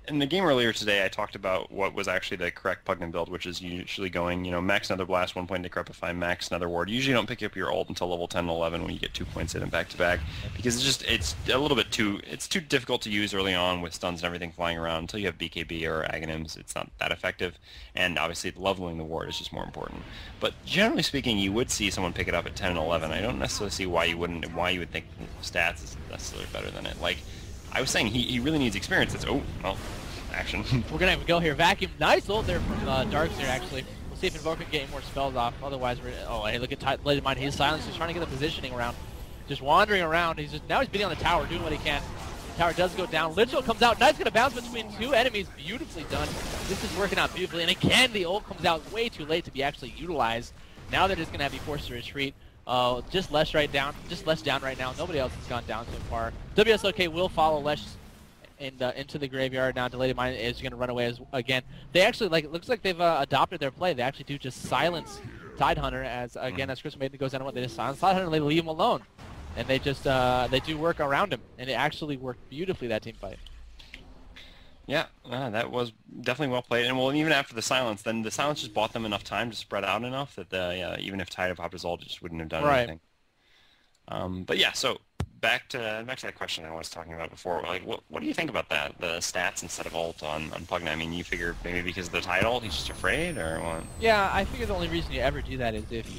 in the game earlier today, I talked about what was actually the correct Pugna build, which is usually going, you know, max another blast, 1 point decrepify, max another ward. You usually don't pick up your ult until level 10 and 11 when you get 2 points in and back to back, because it's a little bit too difficult to use early on with stuns and everything flying around. Until you have BKB or Aghanims, it's not that effective, and obviously leveling the ward is just more important. But generally speaking, you would see someone pick it up at 10 and 11. I don't necessarily see why you would think stats is necessarily better than it. Like I was saying, he really needs experience. It's action. We're gonna have to go here. Vacuum, nice ult there from Darks here actually. We'll see if Invoker can get any more spells off. Otherwise, hey, look at Lady Mind. He's silenced. He's trying to get the positioning around. Just wandering around. Now he's beating on the tower, doing what he can. The tower does go down. Lichel comes out. Knight's gonna bounce between 2 enemies. Beautifully done. This is working out beautifully. And again, the ult comes out way too late to be actually utilized. Now they're just gonna be forced to retreat. Just Lesh down right now. Nobody else has gone down so far. WSOK will follow Lesh into the graveyard now. Delayed Mind is going to run away again. They actually, it looks like they've adopted their play. They actually do just silence Tidehunter as Chris Maiden goes down and they just silence Tidehunter and they leave him alone. And they just, they do work around him. And it actually worked beautifully, that team fight. Yeah, that was definitely well played. And well, even after the silence, then the silence just bought them enough time to spread out enough that even if Tide had popped his ult, it just wouldn't have done anything. But yeah, so back to that question I was talking about before. Like, what do you think about that? The stats instead of ult on Pugna. I mean, you figure maybe because of the Tide ult, he's just afraid, or what? Yeah, I figure the only reason you ever do that is if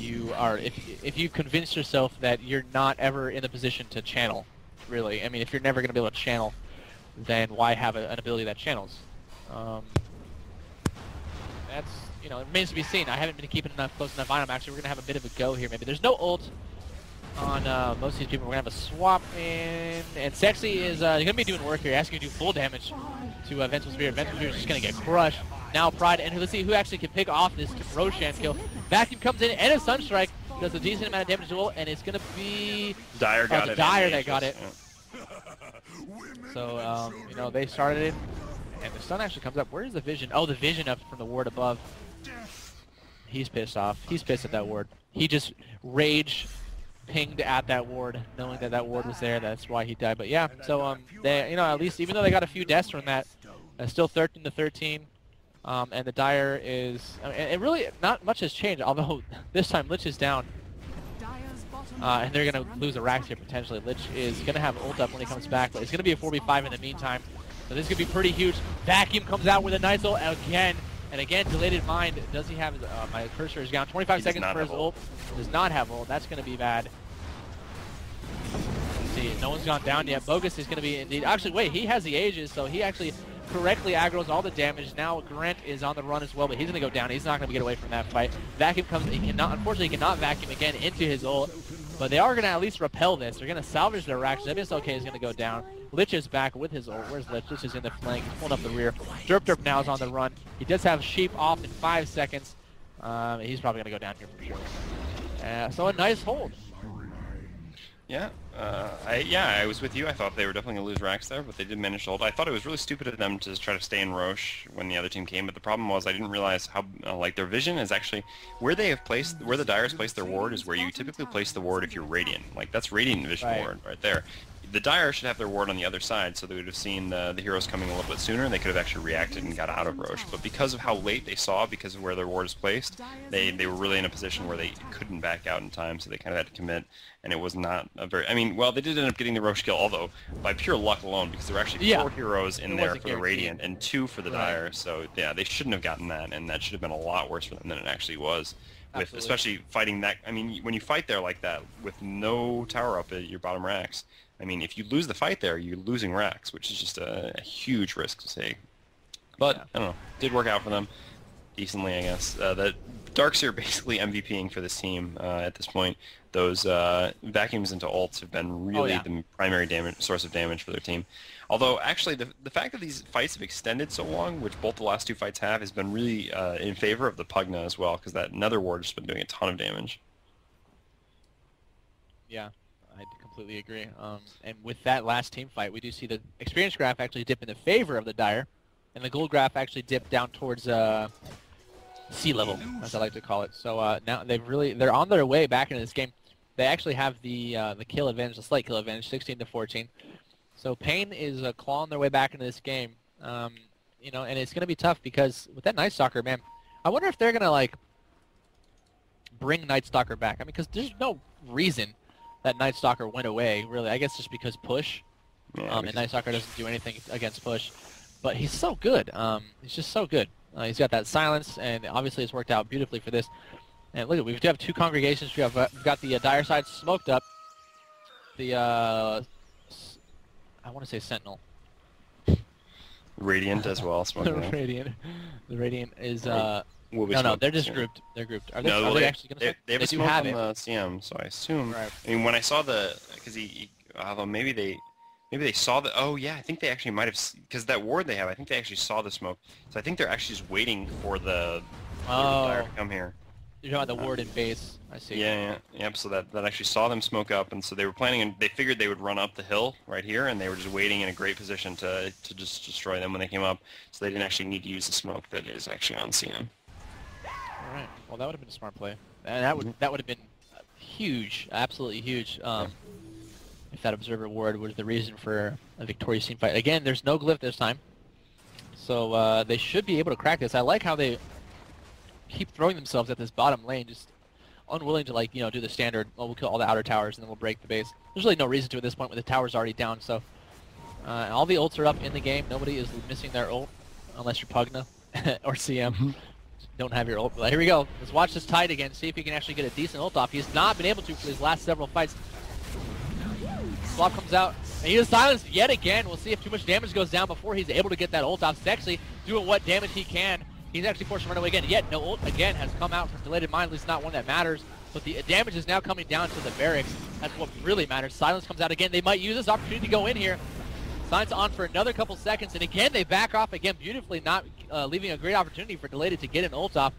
you convince yourself that you're not ever in the position to channel. Really, I mean, if you're never going to be able to channel, then why have an ability that channels? That's, it remains to be seen. I haven't been keeping close enough on him. Actually, we're going to have a bit of a go here. Maybe there's no ult on most of these people. We're going to have a swap in, and Sexy is going to be doing work here, asking you to do full damage to Vengeful Spirit. Vengeful Spirit is just going to get crushed. Now Pride, and let's see who actually can pick off this Roshan kill. Vacuum comes in, and a Sunstrike does a decent amount of damage to ult, and it's going to be Dire got it. Dire that got it. Yeah. So, they started it, and the Sun actually comes up. Where is the Vision? Oh, the Vision up from the ward above. He's pissed off. He's pissed at that ward. He just rage pinged at that ward, knowing that ward was there. That's why he died. But yeah, so they, at least even though they got a few deaths from that, still 13-13. And the Dire is, it really not much has changed. Although this time Lich is down. And they're going to lose a Rax here potentially. Lich is going to have ult up when he comes back, but it's going to be a 4v5 in the meantime. So this could be pretty huge. Vacuum comes out with a nice ult again. And again, Delayed Mind, does he have his, my cursor is down. 25 seconds for his ult. Does not have ult. That's going to be bad. Let's see, no one's gone down yet. Bogus is going to be indeed. Actually, wait, he has the Aegis, so he actually correctly aggroes all the damage. Now Grant is on the run as well, but he's going to go down. He's not going to get away from that fight. Vacuum comes, unfortunately, he cannot vacuum again into his ult. But they are going to at least repel this. They're going to salvage their racks. WSOK is going to go down. Lich is back with his ult. Where's Lich? Lich is in the flank. He's pulling up the rear. Derp now is on the run. He does have Sheep off in 5 seconds. He's probably going to go down here for sure. So a nice hold. Yeah, I was with you. I thought they were definitely going to lose racks there, but they did manage to hold. I thought it was really stupid of them to try to stay in Roche when the other team came, but the problem was I didn't realize how, like, their vision is actually, where the Dyers place their ward is where you typically place the ward if you're Radiant. Like, that's Radiant vision ward right there. The Dire should have their ward on the other side, so they would have seen the heroes coming a little bit sooner, and they could have actually reacted and got out of Roche. But because of how late they saw, because of where their ward is placed, they were really in a position where they couldn't back out in time, so they kind of had to commit, and it was not a very... I mean, well, they did end up getting the Roche kill, although by pure luck alone, because there were actually 4 heroes in there for the Radiant and 2 for the Dire, so yeah, they shouldn't have gotten that, and that should have been a lot worse for them than it actually was. With especially fighting that... I mean, when you fight there like that, with no tower up at your bottom racks, I mean, if you lose the fight there, you're losing racks, which is just a huge risk to take. But, I don't know, did work out for them decently, I guess. The Darks are basically MVPing for this team at this point. Those vacuums into ults have been really the primary source of damage for their team. Although, actually, the fact that these fights have extended so long, which both the last 2 fights have, has been really in favor of the Pugna as well, because that Nether Ward has been doing a ton of damage. Yeah. I completely agree. And with that last team fight, we do see the experience graph actually dip in the favor of the Dire, and the gold graph actually dip down towards sea level, as I like to call it. So now they're on their way back into this game. They actually have the kill advantage, the slight kill advantage, 16-14. So Pain is clawing their way back into this game. You know, and it's going to be tough because with that Night Stalker, man, I wonder if they're going to like bring Night Stalker back. I mean, because there's no reason that Night Stalker went away, really. I guess just because push. Yeah, and Night Stalker doesn't do anything against push. But he's so good. He's just so good. He's got that silence, and obviously it's worked out beautifully for this. And look, we do have 2 congregations. We've got the Dire side smoked up. The, I want to say Sentinel. Radiant as well. The Radiant is... No, they're just grouped. They're grouped. Are they actually going to? They have a smoke on the CM, so I assume. Right. I mean, when I saw because although maybe they saw the. Oh yeah, I think they actually might have, because that ward they have. I think they actually saw the smoke, so I think they're actually just waiting for the Dire to come here. You're talking about the ward in base. I see. Yeah. So that actually saw them smoke up, and so they were planning, and they figured they would run up the hill right here, and they were just waiting in a great position to just destroy them when they came up. So they didn't actually need to use the smoke that is actually on CM. All right. Well, that would have been a smart play, and that would have been huge, absolutely huge. If that observer ward was the reason for a victorious team fight. Again, there's no glyph this time, so they should be able to crack this. I like how they keep throwing themselves at this bottom lane, just unwilling to do the standard. Well, we'll kill all the outer towers and then we'll break the base. There's really no reason to at this point when the tower's already down. So all the ults are up in the game. Nobody is missing their ult unless you're Pugna or CM. Don't have your ult. But here we go. Let's watch this tide again. See if he can actually get a decent ult off. He's not been able to for his last several fights. Swap comes out, and he is silenced yet again. We'll see if too much damage goes down before he's able to get that ult off. He's actually doing what damage he can. He's actually forced to run away again. Yet no ult again has come out from Delayed Mind, at least not one that matters. But the damage is now coming down to the barracks. That's what really matters. Silence comes out again. They might use this opportunity to go in here. Silence on for another couple seconds, and again they back off again beautifully, not leaving a great opportunity for Delayed to get an ult off.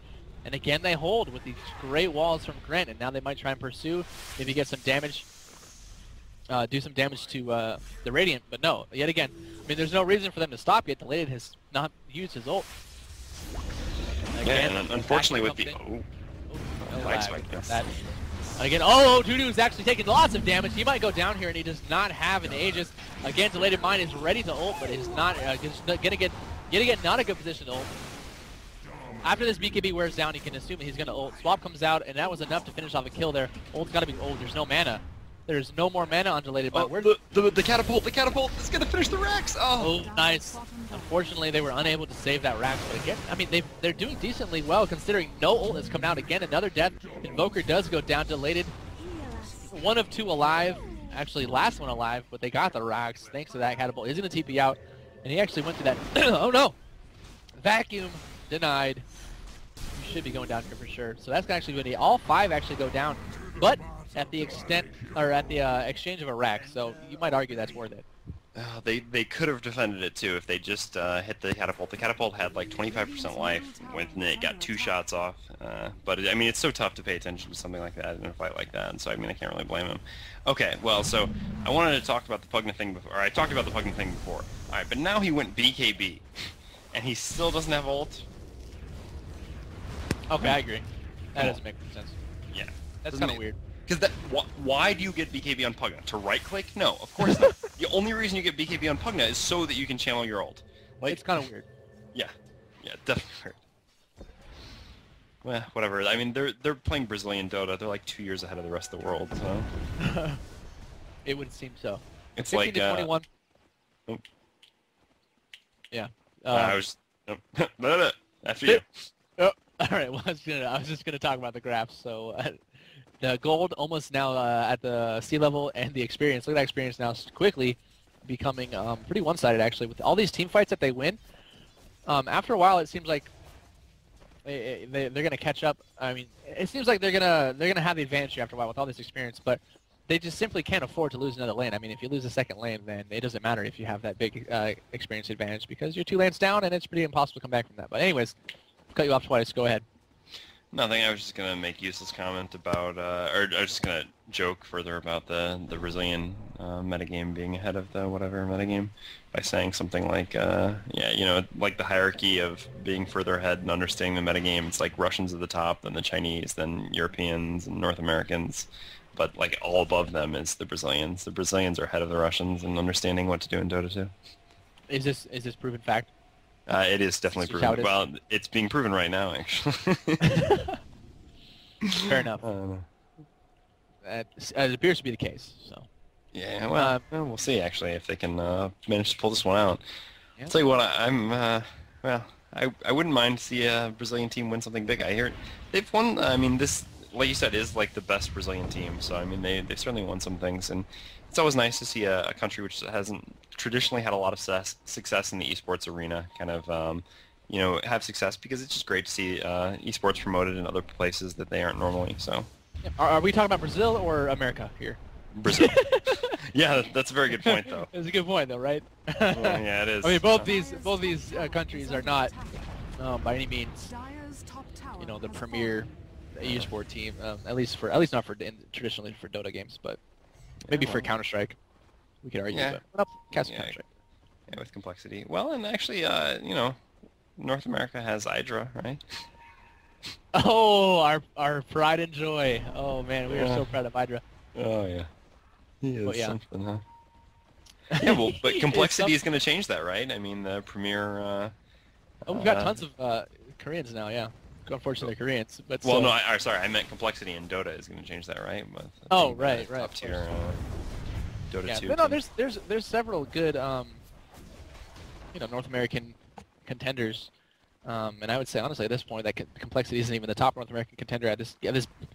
And again they hold with these great walls from Grant, and now they might try and pursue, maybe get some damage, do some damage to the Radiant. But no, yet again, I mean, there's no reason for them to stop yet. Delayed has not used his ult. Again, and unfortunately with the... Again, Tudu is actually taking lots of damage. He might go down here, and he does not have an Aegis. Again, Delayed Mind is ready to ult, but is not gonna get yet again not a good position to ult. After this BKB wears down, he can assume that he's gonna ult. Swap comes out, and that was enough to finish off a kill there. Ult's gotta be there's no mana. There's no more mana on Delayed Mind. The catapult is gonna finish the Rax. Oh, nice. Unfortunately, they were unable to save that Rax. But again, I mean, they're doing decently well considering no ult has come out. Again, another death. Invoker does go down. Delayed. 1 of 2 alive. Actually, last one alive, but they got the Rax thanks to that catapult. He's gonna TP out, and he actually went to that. Oh no! Vacuum denied. You should be going down here for sure. So that's actually going to be all 5 actually go down, but at the extent or at the exchange of a Rax. So you might argue that's worth it. They could have defended it too if they just hit the catapult. The catapult had like 25% life when it got 2 shots off. But I mean, it's so tough to pay attention to something like that in a fight like that. And so I mean, I can't really blame him. Okay, well, so I wanted to talk about the Pugna thing before. Or I talked about the Pugna thing before. All right, but now he went BKB, and he still doesn't have ult. Okay, I agree. That doesn't make sense. Yeah, That's kind of weird. Because why do you get BKB on Pugna? To right-click? No, of course not. The only reason you get BKB on Pugna is so that you can channel your ult. Like, It's kind of weird. yeah, definitely weird. Well, whatever. I mean, they're playing Brazilian Dota. They're like 2 years ahead of the rest of the world. So It would seem so. it's 15 like to 21. Oh. Yeah. I was after you. Oh, all right. Well, I was just gonna talk about the graphs. So the gold almost now at the sea level, and the experience. Look at that experience now quickly becoming pretty one-sided actually. With all these team fights that they win, after a while it seems like they're gonna catch up. I mean, it seems like they're gonna have the advantage here after a while with all this experience, but they just simply can't afford to lose another lane. I mean, if you lose a second lane, then it doesn't matter if you have that big experience advantage because you're 2 lanes down, and it's pretty impossible to come back from that. But anyways, cut you off twice. Go ahead. Nothing. I was just gonna make a useless comment about, or I was just gonna joke further about the Brazilian metagame being ahead of the whatever metagame by saying something like, yeah, you know, like the hierarchy of being further ahead and understanding the metagame. It's like Russians at the top, then the Chinese, then Europeans and North Americans, but like all above them is the Brazilians. The Brazilians are ahead of the Russians in understanding what to do in Dota 2. Is this proven fact? It is definitely proven. Well, it's being proven right now, actually. Fair enough. It appears to be the case. So. Yeah, well, we'll see actually if they can manage to pull this one out. Yeah. I'll tell you what, well, I wouldn't mind to see a Brazilian team win something big. I hear they've won. I mean, this, like you said, is like the best Brazilian team. So I mean, they've certainly won some things, and it's always nice to see a country which hasn't traditionally had a lot of success in the esports arena kind of you know, have success, because it's just great to see esports promoted in other places that they aren't normally. So Yeah. Are we talking about Brazil or America here? Brazil. Yeah, that's a very good point, though. It's a good point, though, right? Yeah, it is. I mean, both these countries are not by any means, you know, the premier esport team. At least not for traditionally for Dota games, but maybe for Counter-Strike, we could argue. Yeah. But Counter-Strike. Yeah, with complexity. Well, and actually, you know, North America has Hydra, right? Oh, our pride and joy. Oh man, we are so proud of Hydra. Oh yeah. He is something, huh? Yeah, well, but complexity is going to change that, right? I mean, the premier. Oh, we've got tons of Koreans now. Yeah, unfortunately, they're Koreans. But well, no, sorry, I meant complexity in Dota is going to change that, right? With, right. Top tier Dota 2. But no, there's several good you know, North American contenders. And I would say honestly at this point that complexity isn't even the top North American contender at this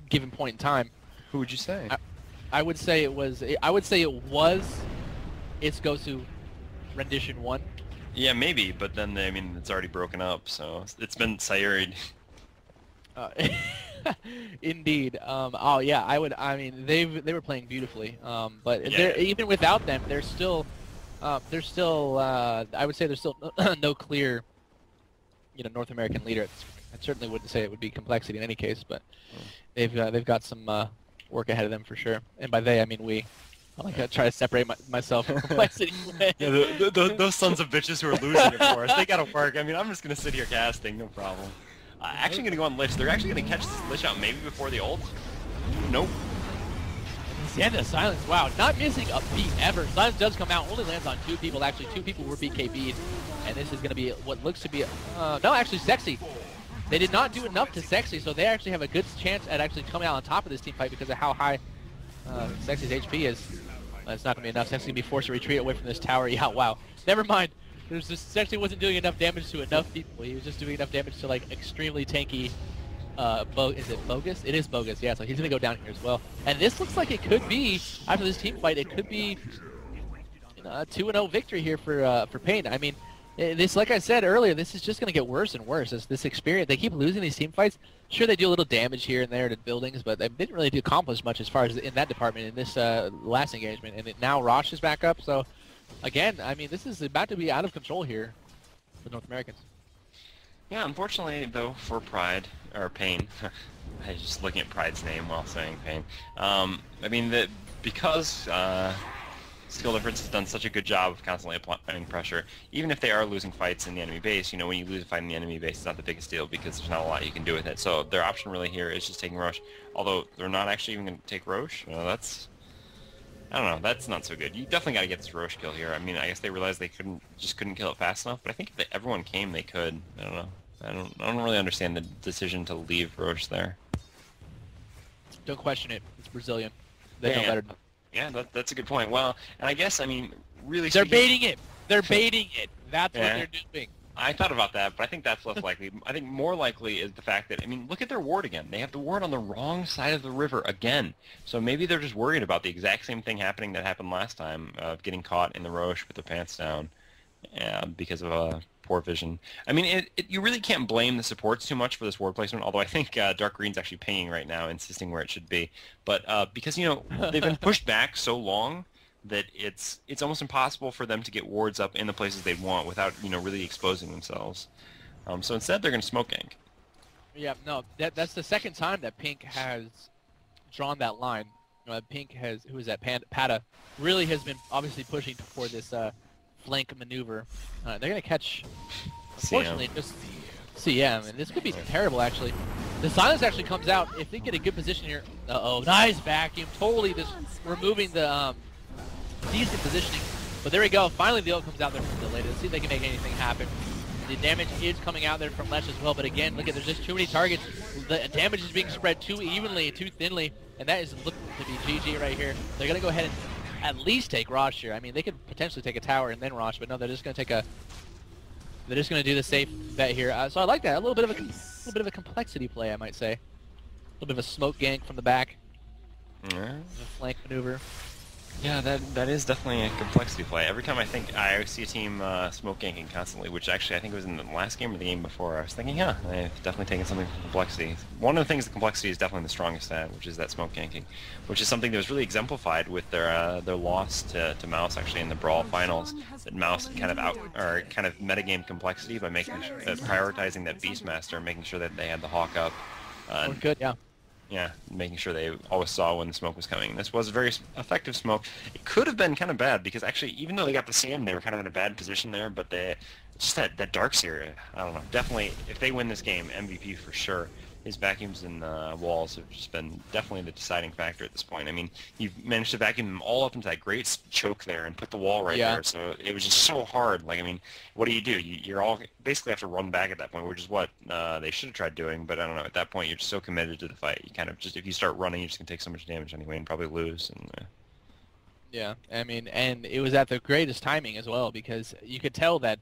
given point in time. Who would you say? I would say it was. Its go-to rendition 1. Yeah, maybe, but then I mean it's already broken up, so it's been Sayuri'd. Indeed. Oh yeah, I mean they were playing beautifully. But even without them, there's still I would say there's still no clear, you know, North American leader at this point. I certainly wouldn't say it would be complexity in any case, but they've got some work ahead of them for sure. And by they, I mean we. I like to try to separate myself from complexity. Yeah, those sons of bitches who are losing it for us, they gotta work. I mean, I'm just gonna sit here casting, no problem. Actually gonna go on Lich. They're actually gonna catch this Lich out maybe before the ult. Nope. Yeah, the Silence. Wow, not missing a beat ever. Silence does come out, only lands on 2 people. Actually, 2 people were BKB'd, and this is going to be what looks to be, no, actually Sexy. They did not do enough to Sexy, so they actually have a good chance at actually coming out on top of this team fight because of how high Sexy's HP is. It's not going to be enough. Sexy's going to be forced to retreat away from this tower. Yeah, wow. Never mind. Sexy wasn't doing enough damage to enough people. He was just doing enough damage to, like, extremely tanky, is it Bogus? It is Bogus, yeah, so he's going to go down here as well. And this looks like it could be, after this team fight, it could be a 2-0 victory here for Pain. I mean, this, like I said earlier, this is just going to get worse and worse. As this experience, they keep losing these team fights. Sure, they do a little damage here and there to buildings, but they didn't really accomplish much as far as in that department in this last engagement. And now Rosh is back up, so again, I mean, this is about to be out of control here for North Americans. Yeah, unfortunately, though, for Pride, or Pain, I was just looking at Pride's name while saying Pain. I mean, because Skill Difference has done such a good job of constantly applying pressure, even if they are losing fights in the enemy base, you know, when you lose a fight in the enemy base, it's not the biggest deal because there's not a lot you can do with it. So their option really here is just taking Roche, although they're not actually even going to take Roche. That's... I don't know, that's not so good. You definitely got to get this Roche kill here. I mean, I guess they realized they couldn't kill it fast enough, but I think if everyone came, they could. I don't know. I don't really understand the decision to leave Roche there. Don't question it. It's Brazilian. They know better. Yeah, that's a good point. Well, and I guess, I mean, really they're baiting it. They're baiting it. That's what they're doing. I thought about that, but I think that's less likely. I think more likely is the fact that, I mean, look at their ward again. They have the ward on the wrong side of the river again. So maybe they're just worried about the exact same thing happening that happened last time, of getting caught in the Roche with their pants down because of poor vision. I mean, you really can't blame the supports too much for this ward placement, although I think Dark Green's actually pinging right now, insisting where it should be. But because, you know, they've been pushed back so long that it's almost impossible for them to get wards up in the places they want without, you know, really exposing themselves. So instead, they're going to smoke gank. Yeah, no, that's the second time that Pink has drawn that line. Pink has, who is that, Pata, really has been obviously pushing for this flank maneuver. They're going to catch, unfortunately, just CM, and this could be terrible, actually. The silence actually comes out. If they get a good position here, nice vacuum, totally just removing the decent positioning, but there we go. Finally, the ult comes out there from delay. Let's see if they can make anything happen. The damage is coming out there from Lesh as well, but again, look at, there's just too many targets. The damage is being spread too evenly, too thinly, and that is looking to be GG right here. They're going to go ahead and at least take Rosh here. I mean, they could potentially take a tower and then Rosh, but no, they're just going to take a... They're just going to do the safe bet here. So I like that. A little bit of a complexity play, I might say. A little bit of a smoke gank from the back. A flank maneuver. Yeah, that is definitely a complexity play. Every time I see a team smoke ganking constantly, which actually I think it was in the last game or the game before, I was thinking, yeah, they've definitely taken something from complexity. One of the things the complexity is definitely the strongest at, which is that smoke ganking, which is something that was really exemplified with their loss to Mouse actually in the Brawl finals. That Mouse kind of metagame complexity by making prioritizing that Beastmaster, making sure that they had the Hawk up. Good, yeah. Yeah, making sure they always saw when the smoke was coming. This was a very effective smoke. It could have been kind of bad because actually, even though they got the CM, they were kind of in a bad position there. But just that Darkseer, I don't know. Definitely, if they win this game, MVP for sure. His vacuums and walls have just been definitely the deciding factor at this point. I mean, you've managed to vacuum them all up into that great choke there and put the wall right there. So it was just so hard. Like, I mean, what do? You're all basically have to run back at that point, which is what they should have tried doing. But I don't know. At that point, you're just so committed to the fight. You kind of just, if you start running, you're just gonna take so much damage anyway and probably lose. And yeah, I mean, and it was at the greatest timing as well because you could tell that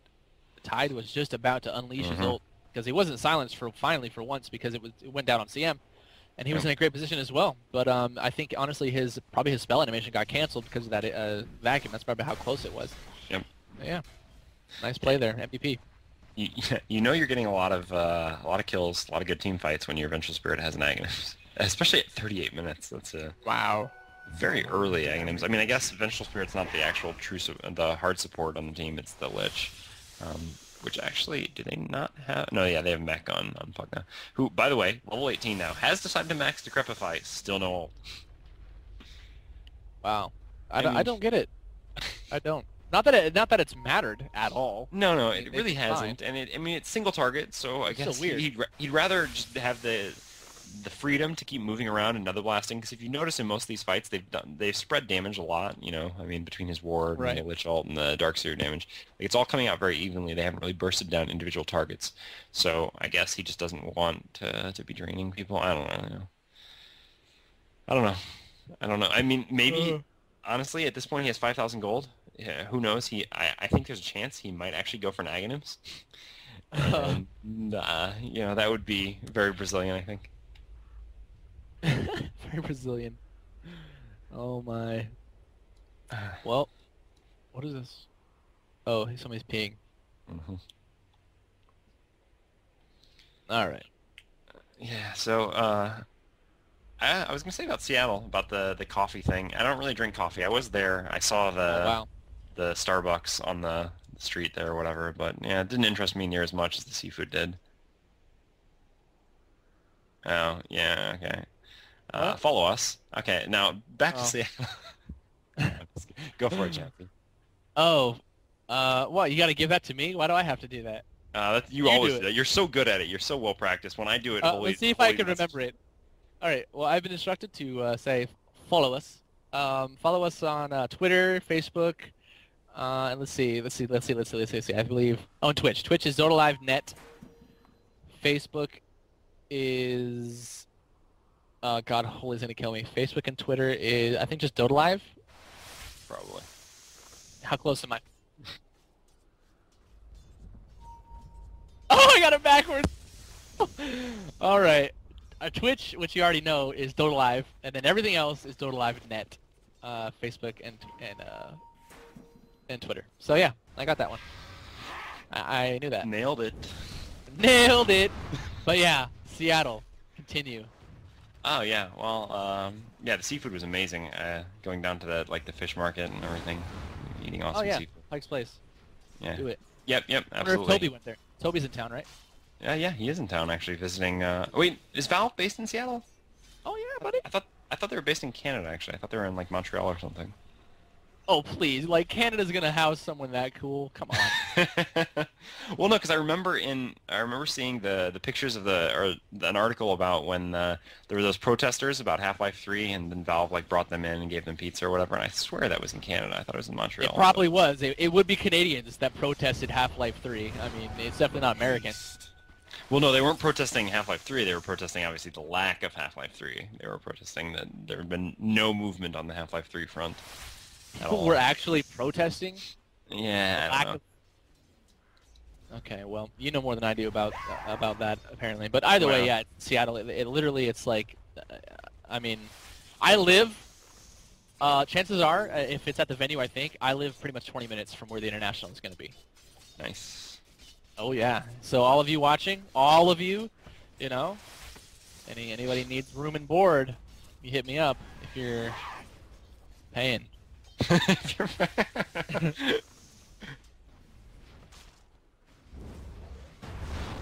Tide was just about to unleash his ult. Because he wasn't silenced for once because it went down on CM, and he was in a great position as well. But I think honestly probably his spell animation got canceled because of that vacuum. That's probably how close it was. Yep. But yeah, nice play there, MVP. You know you're getting a lot of kills, a lot of good team fights when your Vengeful Spirit has an Aghanim, especially at 38 minutes. That's a very early Aghanims. I mean, I guess Vengeful Spirit's not the actual the hard support on the team. It's the Lich. Which actually, do they not have? No, yeah, they have mech on Pugna. Who, by the way, level 18 now, has decided to max Decrepify, still no ult. Wow. I don't get it. I don't. Not that it's mattered at all. No, it really hasn't. And I mean, it's single target, so I guess he'd rather just have the freedom to keep moving around and nether blasting, because if you notice in most of these fights they've spread damage a lot, you know, I mean, between his ward and the Lich ult and the Darkseer damage, like, it's all coming out very evenly. They haven't really bursted down individual targets, so I guess he just doesn't want to be draining people. I don't know. I mean, maybe honestly at this point he has 5,000 gold. Yeah, who knows? I think there's a chance he might actually go for an Aghanims. And, you know, that would be very Brazilian, I think. Very Brazilian. Oh my. Well, what is this? Oh, somebody's peeing. All right. Yeah. So I was gonna say about Seattle, about the coffee thing. I don't really drink coffee. I was there. I saw the. Oh, wow. the Starbucks on the street there or whatever. But yeah, it didn't interest me near as much as the seafood did. Oh, yeah, okay. Follow us. Okay, now back to Seattle. Go for it, champion. Oh, what? You got to give that to me? Why do I have to do that? You always do that. You're so good at it. You're so well practiced. When I do it, let's see if I can remember it. All right. Well, I've been instructed to say follow us. Follow us on Twitter, Facebook, and let's see. I believe on Twitch. Twitch is DotaLive.net. Facebook is God, Holy's gonna kill me. Facebook and Twitter is I think just DotaLive. Probably. How close am I? Oh, I got it backwards. All right. Twitch, which you already know, is DotaLive, and then everything else is DotaLive.net, Facebook and Twitter. So yeah, I got that one. I knew that. Nailed it. Nailed it. But yeah, Seattle. Continue. Oh yeah, well, yeah, the seafood was amazing. Going down to the fish market and everything, eating awesome seafood. Pike's Place. Yeah. Do it. Yep, absolutely. absolutely. I wonder if Toby went there. Toby's in town, right? Yeah, he is in town actually visiting. Wait, is Valve based in Seattle? Oh yeah, buddy. I thought they were based in Canada actually. I thought they were in like Montreal or something. Oh please, like Canada's gonna house someone that cool? Come on. Well, no, because I remember seeing the pictures of an article about when there were those protesters about Half-Life 3, and then Valve brought them in and gave them pizza or whatever. And I swear that was in Canada. I thought it was in Montreal. It probably was. It would be Canadians that protested Half-Life 3. I mean, it's definitely not American. Well, no, they weren't protesting Half-Life 3. They were protesting, obviously, the lack of Half-Life 3. They were protesting that there had been no movement on the Half-Life 3 front. People were actually protesting? Yeah, I don't know. Okay, well, you know more than I do about that, apparently. But either way, yeah, Seattle, it literally, it's like, I mean, I live, chances are, if it's at the venue, I think, I live pretty much 20 minutes from where the International is going to be. Nice. Oh, yeah. So all of you watching, all of you, you know, anybody needs room and board, you hit me up if you're paying.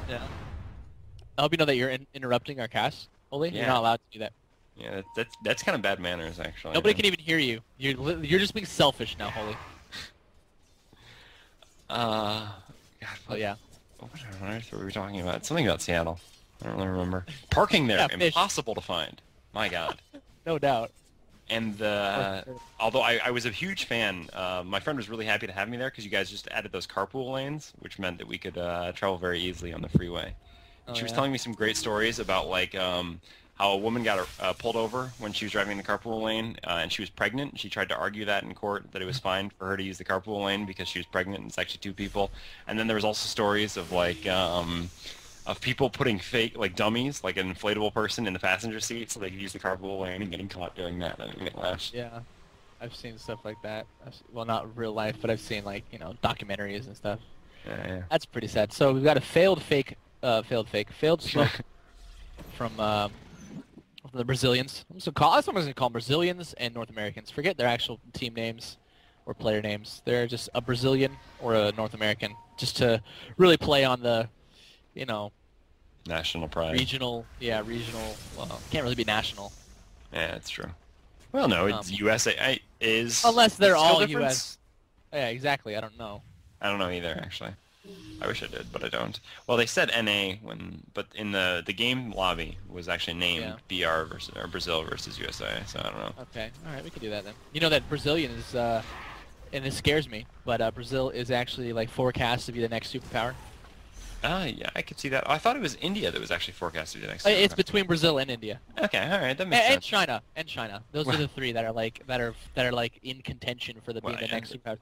Yeah. I hope you know that you're interrupting our cast, Holy. Yeah. You're not allowed to do that. Yeah, that's kind of bad manners, actually. Nobody can even hear you. You're just being selfish now, Holy. God, yeah. What on earth were we talking about? Something about Seattle. I don't really remember. Parking there, impossible to find. My God. No doubt. And although I was a huge fan, my friend was really happy to have me there because you guys just added those carpool lanes, which meant that we could travel very easily on the freeway. And she was telling me some great stories about how a woman got pulled over when she was driving in the carpool lane, and she was pregnant. She tried to argue that in court, that it was fine for her to use the carpool lane because she was pregnant and it's actually two people. And then there was also stories of of people putting fake, dummies, an inflatable person in the passenger seat so they could use the carpool lane and getting caught doing that and getting lashed. Yeah, I've seen stuff like that. Well, not real life, but I've seen, documentaries and stuff. Yeah. That's pretty sad. So we've got a failed smoke from the Brazilians. I'm just gonna call them Brazilians and North Americans. Forget their actual team names or player names. They're just a Brazilian or a North American, just to really play on the, national pride. Regional. Well, can't really be national. Yeah, that's true. Well, no, it's USA is. Unless they're all US. Yeah, exactly. I don't know. I don't know either, actually. I wish I did, but I don't. Well, they said NA but in the game lobby was actually named BR versus Brazil versus USA. So I don't know. Okay, all right, we can do that then. You know that Brazilian is, and this scares me, but Brazil is actually forecast to be the next superpower. Yeah, I could see that. Oh, I thought it was India that was actually forecast to be the next superpower. It's between Brazil and India. Okay, all right, that makes sense. And China. Those are the three that are in contention for being the next superpower.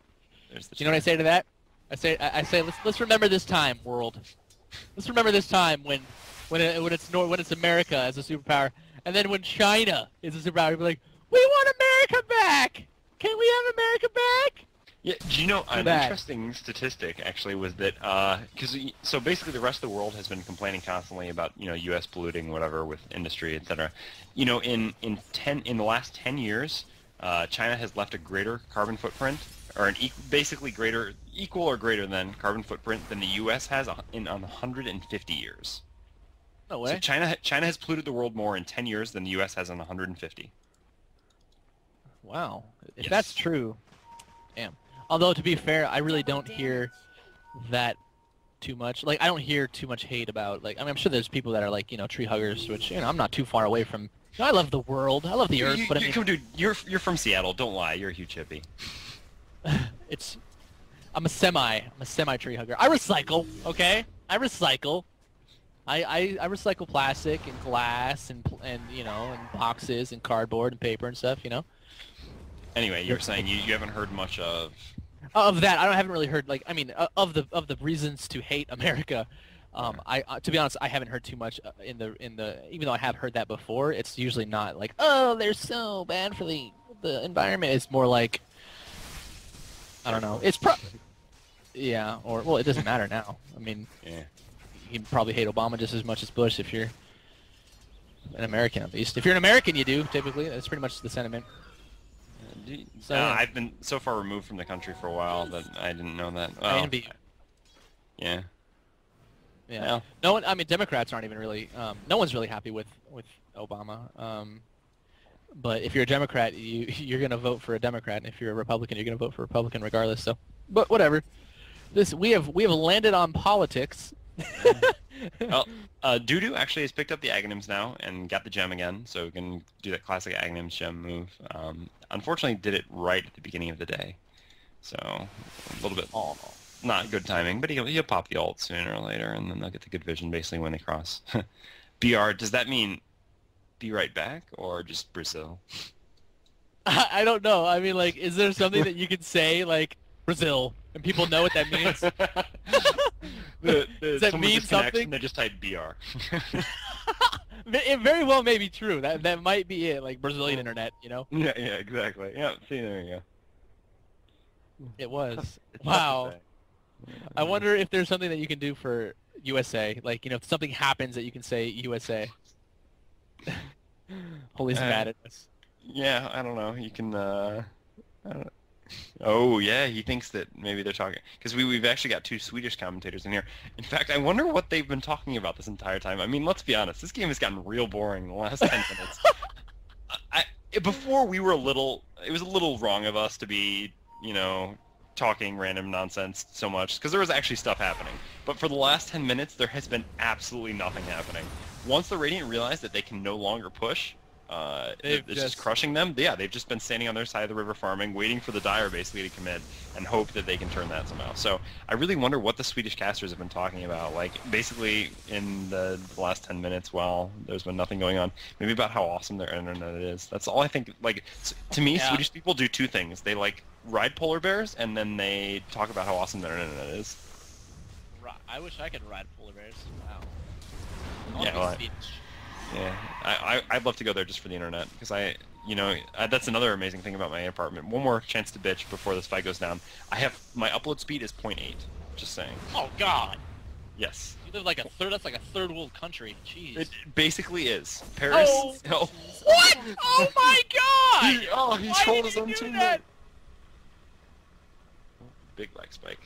You know what I say to that? I say let's remember this time, world. Let's remember this time when it's America as a superpower, and then when China is a superpower, we'll be like, we want America back. Can we have America back? Yeah, do you know an interesting statistic actually was that so basically the rest of the world has been complaining constantly about U.S. polluting whatever with industry, etc. In the last 10 years, China has left a greater carbon footprint or an basically equal or greater than carbon footprint than the U.S. has on 150 years. No way. So China has polluted the world more in 10 years than the U.S. has in 150. Wow. If Yes. that's true, damn. Although to be fair, I really don't hear that too much. Like I don't hear too much hate about like I mean I'm sure there's people that are like, tree huggers, which I'm not too far away from. I love the world. I love the earth, but I mean Come, dude, you're from Seattle. Don't lie. You're a huge hippie. I'm a semi tree hugger. I recycle, okay? I recycle. I recycle plastic and glass and and boxes and cardboard and paper and stuff, Anyway, you're saying you haven't heard much of... Of that, I haven't really heard of the reasons to hate America. To be honest, I haven't heard too much in the even though I have heard that before. It's usually not like, oh, they're so bad for the environment. It's more like, I don't know. Yeah, or well, it doesn't matter now. I mean, Yeah. you probably hate Obama just as much as Bush if you're an American, at least. If you're an American, you do typically. That's pretty much the sentiment. So, yeah. I've been so far removed from the country for a while that I didn't know that. I Well, envy you. yeah. Yeah. Well. No one. I mean, Democrats aren't even really. No one's really happy with Obama. But if you're a Democrat, you're gonna vote for a Democrat, and if you're a Republican, you're gonna vote for a Republican regardless. So, but whatever. We have landed on politics. Well, Doo-Doo actually has picked up the Aghanims now and got the gem again, so we can do that classic Aghanims gem move. Unfortunately, did it right at the beginning of the day, so a little bit not good timing, but he'll pop the ult sooner or later, and then they'll get the good vision basically when they cross. BR, does that mean be right back or just Brazil? I don't know. I mean, like, is there something that you can say like Brazil and people know what that means? Does that mean something? They just type BR. It very well may be true. That might be it, like Brazilian internet, Yeah, exactly. Yeah, see, there you go. It was. It's Wow. tough to say. I wonder if there's something that you can do for USA. Like, if something happens that you can say USA. Holy's mad at us. Yeah, I don't know. You can, I don't know. Oh, yeah, he thinks that maybe they're talking... Because we've actually got 2 Swedish commentators in here. In fact, I wonder what they've been talking about this entire time. I mean, let's be honest. This game has gotten real boring in the last 10 minutes. Before, we were it was a little wrong of us to be, talking random nonsense so much, because there was actually stuff happening. But for the last 10 minutes, there has been absolutely nothing happening. Once the Radiant realized that they can no longer push... it's just crushing them. Yeah, they've just been standing on their side of the river farming, waiting for the Dire basically to commit and hope that they can turn that somehow. So I really wonder what the Swedish casters have been talking about, like basically in the last 10 minutes while there's been nothing going on. Maybe about how awesome their internet is. That's all I think. Like, to me, Yeah. Swedish people do 2 things. They like ride polar bears and then they talk about how awesome their internet is. I wish I could ride polar bears. Wow. Yeah, well, yeah, I'd love to go there just for the internet, because that's another amazing thing about my apartment. One more chance to bitch before this fight goes down. My upload speed is 0.8. Just saying. Oh God. Yes. You live like that's like a third world country. Jeez. It basically is. Paris. Oh. What? Oh my God! He Why trolled did his own you do teammate. that? Big lag spike.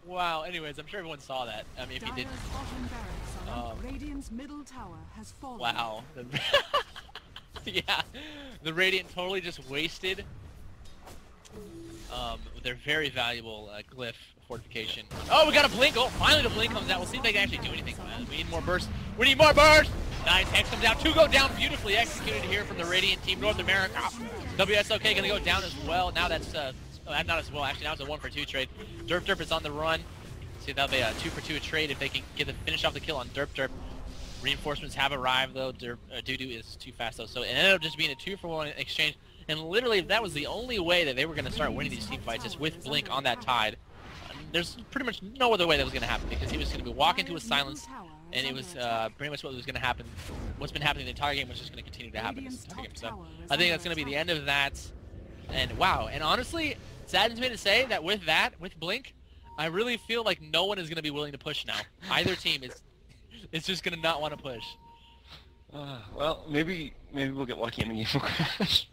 Wow. Anyways, I'm sure everyone saw that. I mean, if you didn't. Radiant's middle tower has fallen. Wow. Yeah. The Radiant totally just wasted their very valuable glyph fortification. Oh, we got a blink. Oh, finally the blink comes out. We'll see if they can actually do anything. We need more burst. We need more burst. Nice. Hex comes out. 2 go down. Beautifully executed here from the Radiant team, North America. WSOK going to go down as well. Now that's not as well. Actually, now it's a 1-for-2 trade. Derp is on the run. See, that'll be a 2-for-2 trade if they can finish off the kill on Derp. Reinforcements have arrived though. Doo-Doo is too fast though, so it ended up just being a 2-for-1 exchange. And literally, that was the only way that they were going to start winning these team fights, is with Blink on that Tide. There's pretty much no other way that was going to happen, because he was going to be walking to his silence, and it was pretty much what was going to happen. What's been happening the entire game was just going to continue to happen this entire game. So I think that's going to be the end of that. And wow, and honestly, it saddens me to say that with Blink, I really feel like no one is going to be willing to push now. Either team is just going to not want to push. Well, maybe we'll get lucky in the game will crash.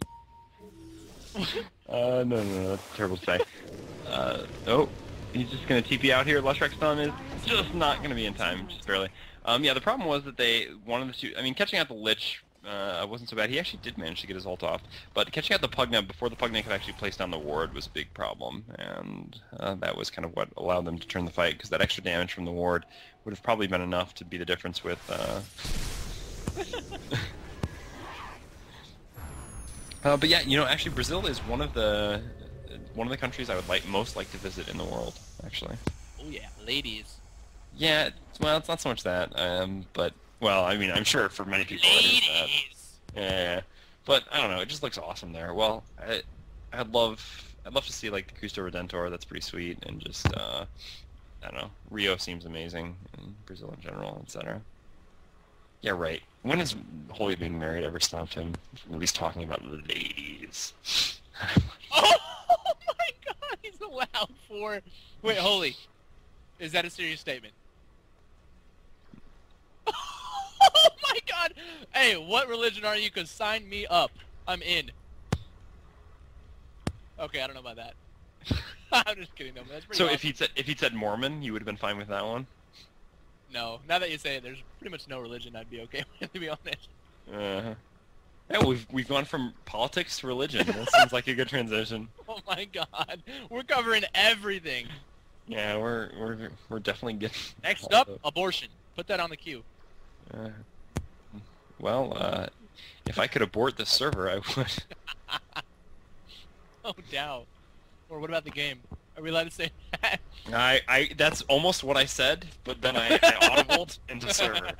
No, that's terrible to say. Oh, he's just gonna TP out here. Leshrek's stun is just not gonna be in time, just barely. Yeah, the problem was that they wanted to. I mean, catching out the Lich wasn't so bad. He actually did manage to get his ult off, but catching out the Pugna before the Pugna could actually place down the ward was a big problem, and that was kind of what allowed them to turn the fight, because that extra damage from the ward would have probably been enough to be the difference with. But yeah, you know, actually Brazil is one of the countries I would most like to visit in the world, actually. Oh yeah, ladies. Yeah, well, it's not so much that, but well, I mean, I'm sure for many people it is that. Yeah, but I don't know, it just looks awesome there. Well, I'd love to see like the Custo Redentor. That's pretty sweet, and just I don't know, Rio seems amazing, and Brazil in general, etc. Yeah, right. When has Holy being married ever stopped him from at least talking about ladies? Oh my God, he's allowed for. Wait, Holy, is that a serious statement? Oh my God! Hey, what religion are you? 'Cause sign me up. I'm in. Okay, I don't know about that. I'm just kidding. No, that's pretty. So awesome. if he'd said Mormon, you would have been fine with that one. No, now that you say it, there's pretty much no religion I'd be okay with, to be honest. Yeah, we've gone from politics to religion. That seems like a good transition. Oh my God, we're covering everything. Yeah, we're definitely getting. Next up, abortion. Put that on the queue. Well, if I could abort this server, I would. Oh, doubt. Or what about the game? Are we allowed to say that? That's almost what I said, but then I audibled into server.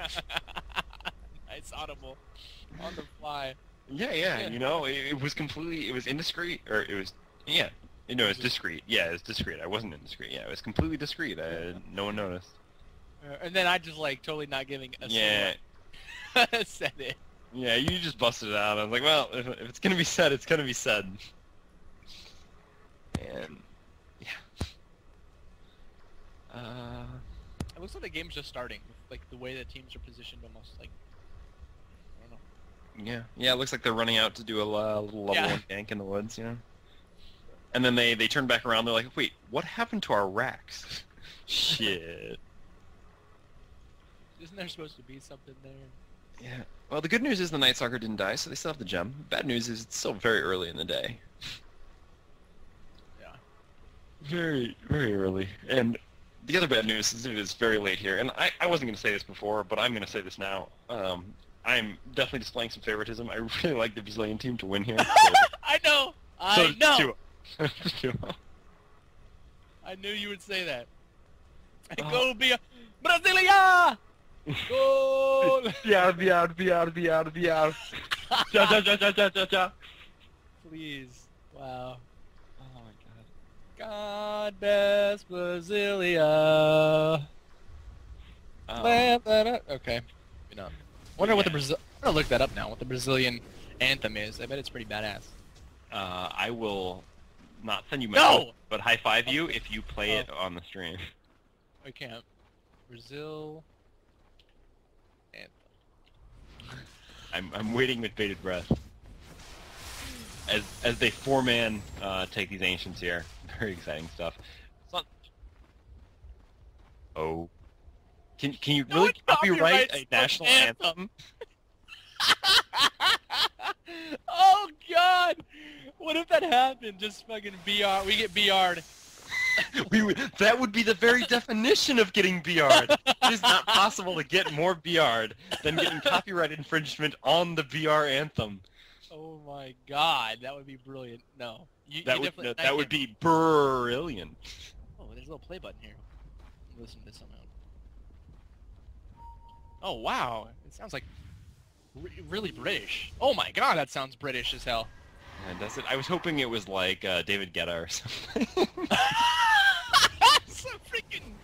Nice audible. On the fly. Yeah, you know, it was indiscreet, or it was, yeah. No, it was discreet. Yeah, it was discreet. I wasn't indiscreet. Yeah, it was completely discreet. No one noticed. And then I just, like, totally not giving a said it. Yeah, you just busted it out. I was like, well, if it's gonna be said, it's gonna be said. And yeah. It looks like the game's just starting. Like the way the teams are positioned, almost like I don't know. Yeah. It looks like they're running out to do a little level 1 gank in the woods, you know. And then they turn back around. They're like, wait, what happened to our racks? Shit. Isn't there supposed to be something there? Yeah. Well, the good news is the Night Stalker didn't die, so they still have the gem. Bad news is it's still very early in the day. Yeah. Very, very early. And the other bad news is it is very late here. And I wasn't going to say this before, but I'm going to say this now. I'm definitely displaying some favoritism. I really like the Brazilian team to win here. So, I know! I know! I knew you would say that. Go be a Brasilia! Goal! VR. Ja. Please. Wow. Oh my God. God bless Brasilia. Okay. You know. Wonder what the Brazil. I'm gonna look that up now. What the Brazilian anthem is. I bet it's pretty badass. I will not send you my No! but high five you if you play it on the stream. I can't. Brazil anthem. I'm waiting with bated breath. As they 4-man take these ancients here. Very exciting stuff. Oh. Can you really copyright a national anthem? Oh God! What if that happened? Just fucking BR. We get BR'd. That would be the very definition of getting BR'd. It is not possible to get more BR'd than getting copyright infringement on the BR anthem. Oh my God, that would be brilliant. No, that would be brilliant. Oh, there's a little play button here. Listen to this somehow. Oh wow, it sounds like really British. Oh my God, that sounds British as hell. Yeah, does it? I was hoping it was like David Guetta or something. Some freaking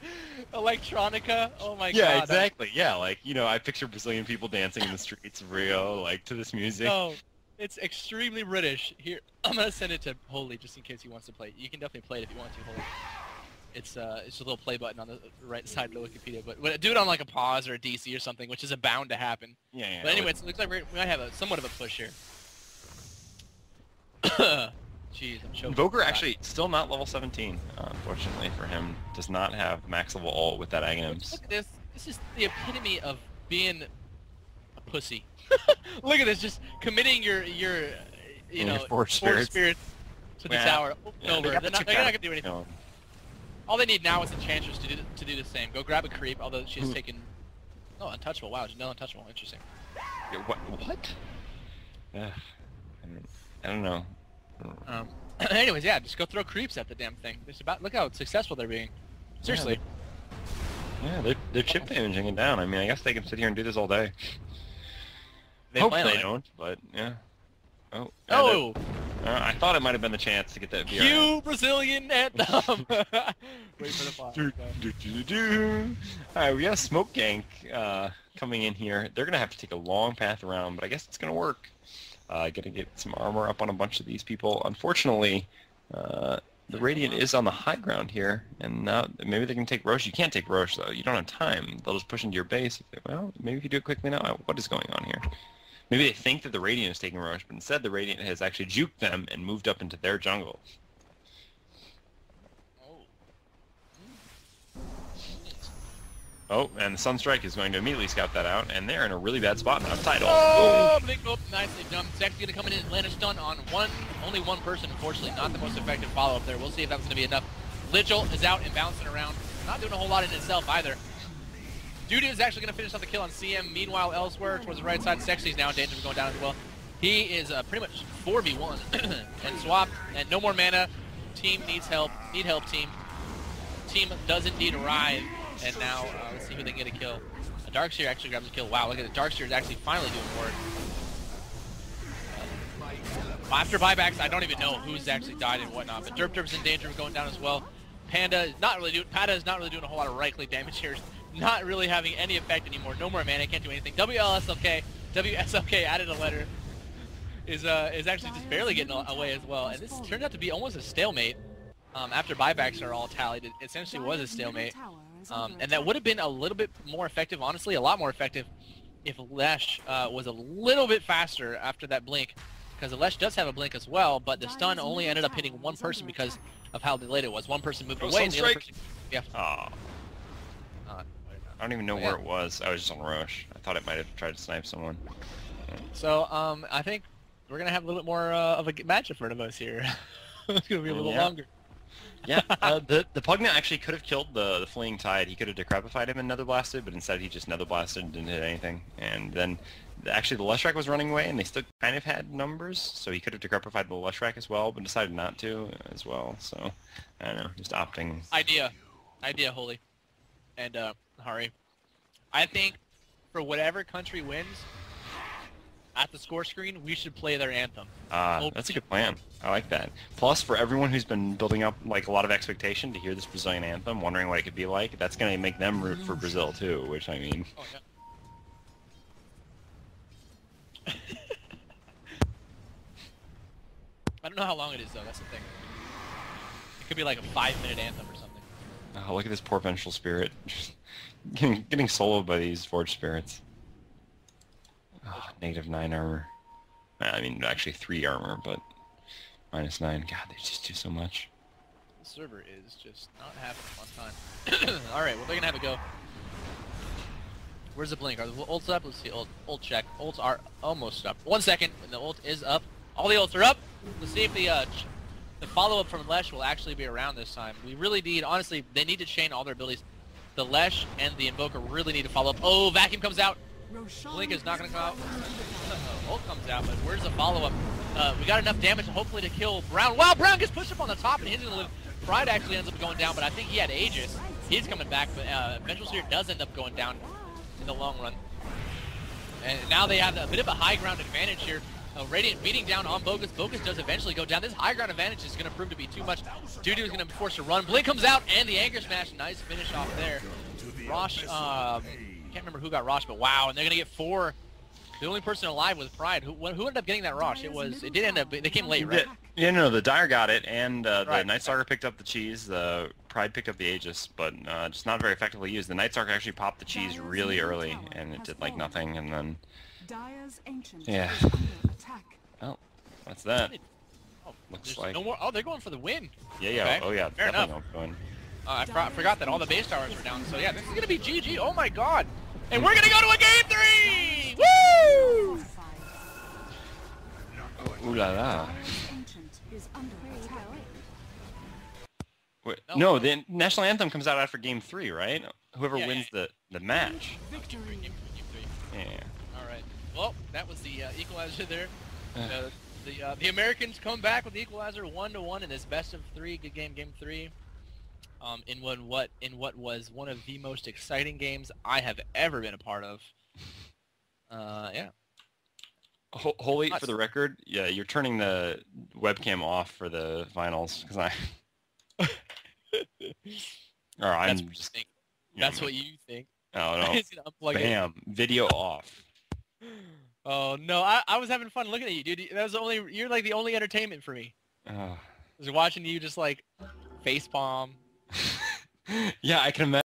electronica. Oh my God. Yeah, exactly. Yeah, like, you know, I picture Brazilian people dancing in the streets of Rio, like, to this music. No, it's extremely British. Here, I'm gonna send it to Holy just in case he wants to play it. You can definitely play it if you want to, Holy. It's a little play button on the right side of the Wikipedia, but do it on like a pause or a DC or something, which is bound to happen. Yeah. But anyway, it looks like we might have somewhat of a push here. Jeez, I'm choking. Invoker actually still not level 17, unfortunately for him. Does not have max level ult with that Aghanims. Look at this. This is the epitome of being a pussy. Look at this, just committing your you know, Force spirits to the tower. Yeah, Over. They're not gonna do anything. No. All they need now is Enchantress to do the same. Go grab a creep, although she's taken. Oh, untouchable. Wow, no untouchable. Interesting. Yeah, what? I don't know. Anyways, yeah, just go throw creeps at the damn thing. Look how successful they're being. Seriously. Yeah, they're chip damaging it down. I mean, I guess they can sit here and do this all day. They Hope plan on they it. don't, but yeah. Oh. Oh! I thought it might have been the chance to get that VR. Cue Brazilian anthem! Wait for the pause. Alright, we got a smoke gank coming in here. They're going to have to take a long path around, but I guess it's going to work. Going to get some armor up on a bunch of these people. Unfortunately, the Radiant is on the high ground here, and now maybe they can take Roche. You can't take Roche, though. You don't have time. They'll just push into your base. Well, maybe if you do it quickly now. What is going on here? Maybe they think that the Radiant is taking Roche, but instead the Radiant has actually juked them and moved up into their jungle. Oh, and the Sunstrike is going to immediately scout that out, and they're in a really bad spot now. Tidal. Oh, big oop, nicely done. It's actually going to come in and land a stun on only one person, unfortunately. Not the most effective follow-up there. We'll see if that's going to be enough. Lichel is out and bouncing around. Not doing a whole lot in itself either. Dude is actually going to finish off the kill on CM. Meanwhile, elsewhere towards the right side, Sexy's now in danger of going down as well. He is pretty much 4v1 and swapped, and no more mana. Team needs help. Need help, team. Team does indeed arrive, and now let's see who they can get a kill. Darkseer actually grabs a kill. Wow, look at it. Darkseer is actually finally doing work. After buybacks, I don't even know who's actually died and whatnot, but Derp's in danger of going down as well. Panda is not really doing a whole lot of right-click damage here. Not really having any effect anymore. No more mana, can't do anything. WSLK added a letter. Is actually just barely getting away as well, and this turned out to be almost a stalemate. After buybacks are all tallied, it essentially was a stalemate. And that would have been a little bit more effective, honestly, a lot more effective, if Lesh was a little bit faster after that blink, because the Lesh does have a blink as well, but the stun only ended up hitting one person because of how delayed it was. One person moved away, and the other person... Yeah. Oh. I don't even know where it was. I was just on Roche. I thought it might have tried to snipe someone. So, I think we're going to have a little bit more of a match in front of us here. It's going to be a little longer. Yeah, the Pugna actually could have killed the Fleeing Tide. He could have Decrepified him and Nether Blasted, but instead he just Nether Blasted and didn't hit anything. And then, actually the Leshrac was running away, and they still kind of had numbers, so he could have Decrepified the Leshrac as well, but decided not to as well. So, I don't know, just opting. Idea, Holy. And, Hari. I think for whatever country wins, at the score screen, we should play their anthem. That's a good plan. I like that. Plus, for everyone who's been building up like a lot of expectation to hear this Brazilian anthem, wondering what it could be like, that's going to make them root for Brazil too, which I mean... Oh, yeah. I don't know how long it is, though. That's the thing. It could be like a 5-minute anthem or something. Oh, look at this poor Vengeful Spirit. getting soloed by these Forged Spirits. Oh, -9 armor. I mean, actually 3 armor, but -9. God, they just do so much. The server is just not having a fun time. Alright, well, they're going to have a go. Where's the blink? Are the ults up? Let's see. Ult check. Ults are almost up. 1 second, and the ult is up. All the ults are up. Let's see if the follow-up from Lesh will actually be around this time. We really need, honestly, they need to chain all their abilities. The Lesh and the Invoker really need to follow up. Oh, Vacuum comes out. Blink is not going to come out. Ult comes out, but where's the follow-up? We got enough damage, hopefully, to kill Brown. Wow, Brown gets pushed up on the top, and he's going to live. Pride actually ends up going down, but I think he had Aegis. He's coming back, but Vengeful Spirit does end up going down in the long run. And now they have a bit of a high ground advantage here. Radiant beating down on Bogus. Bogus does eventually go down. This high ground advantage is going to prove to be too much. Dudu is going to be forced to run. Blink comes out, and the Anchor Smash. Nice finish off there. Rosh, can't remember who got Rosh, but wow, and they're going to get 4. The only person alive was Pride. Who ended up getting that Rosh? It did end up, they came late, right? Yeah, no, the Dire got it, and the Right. Night Stalker picked up the cheese. The Pride picked up the Aegis, but just not very effectively used. The Night Stalker actually popped the cheese really early, and it did like nothing, and then... Yeah. Well, that's that. Oh, Looks there's like. no more. Oh, they're going for the win. Yeah, yeah. Okay. Oh, yeah. Fair Definitely enough. going. I forgot that all the base towers were down. So yeah, this is gonna be GG. Oh my god. And we're gonna go to a game 3. Woo! Ooh la la. Ancient is under attack. Wait, No. no, the national anthem comes out after game 3, right? Whoever Yeah, wins the match. Victory. Game 3. Yeah. All right. Well, that was the equalizer there. The Americans come back with the equalizer 1-1 in this best of 3. Good game, game 3. In what was one of the most exciting games I have ever been a part of. Yeah. Holy, for the record, yeah, you're turning the webcam off for the finals because I. Or I'm That's what just. you think. Yeah, That's what you think. Oh I no! just gonna unplug it. Bam! Video off. Oh no, I was having fun looking at you, dude. That was you're like the only entertainment for me. Uh, I was watching you just like face palm. yeah, I can imagine.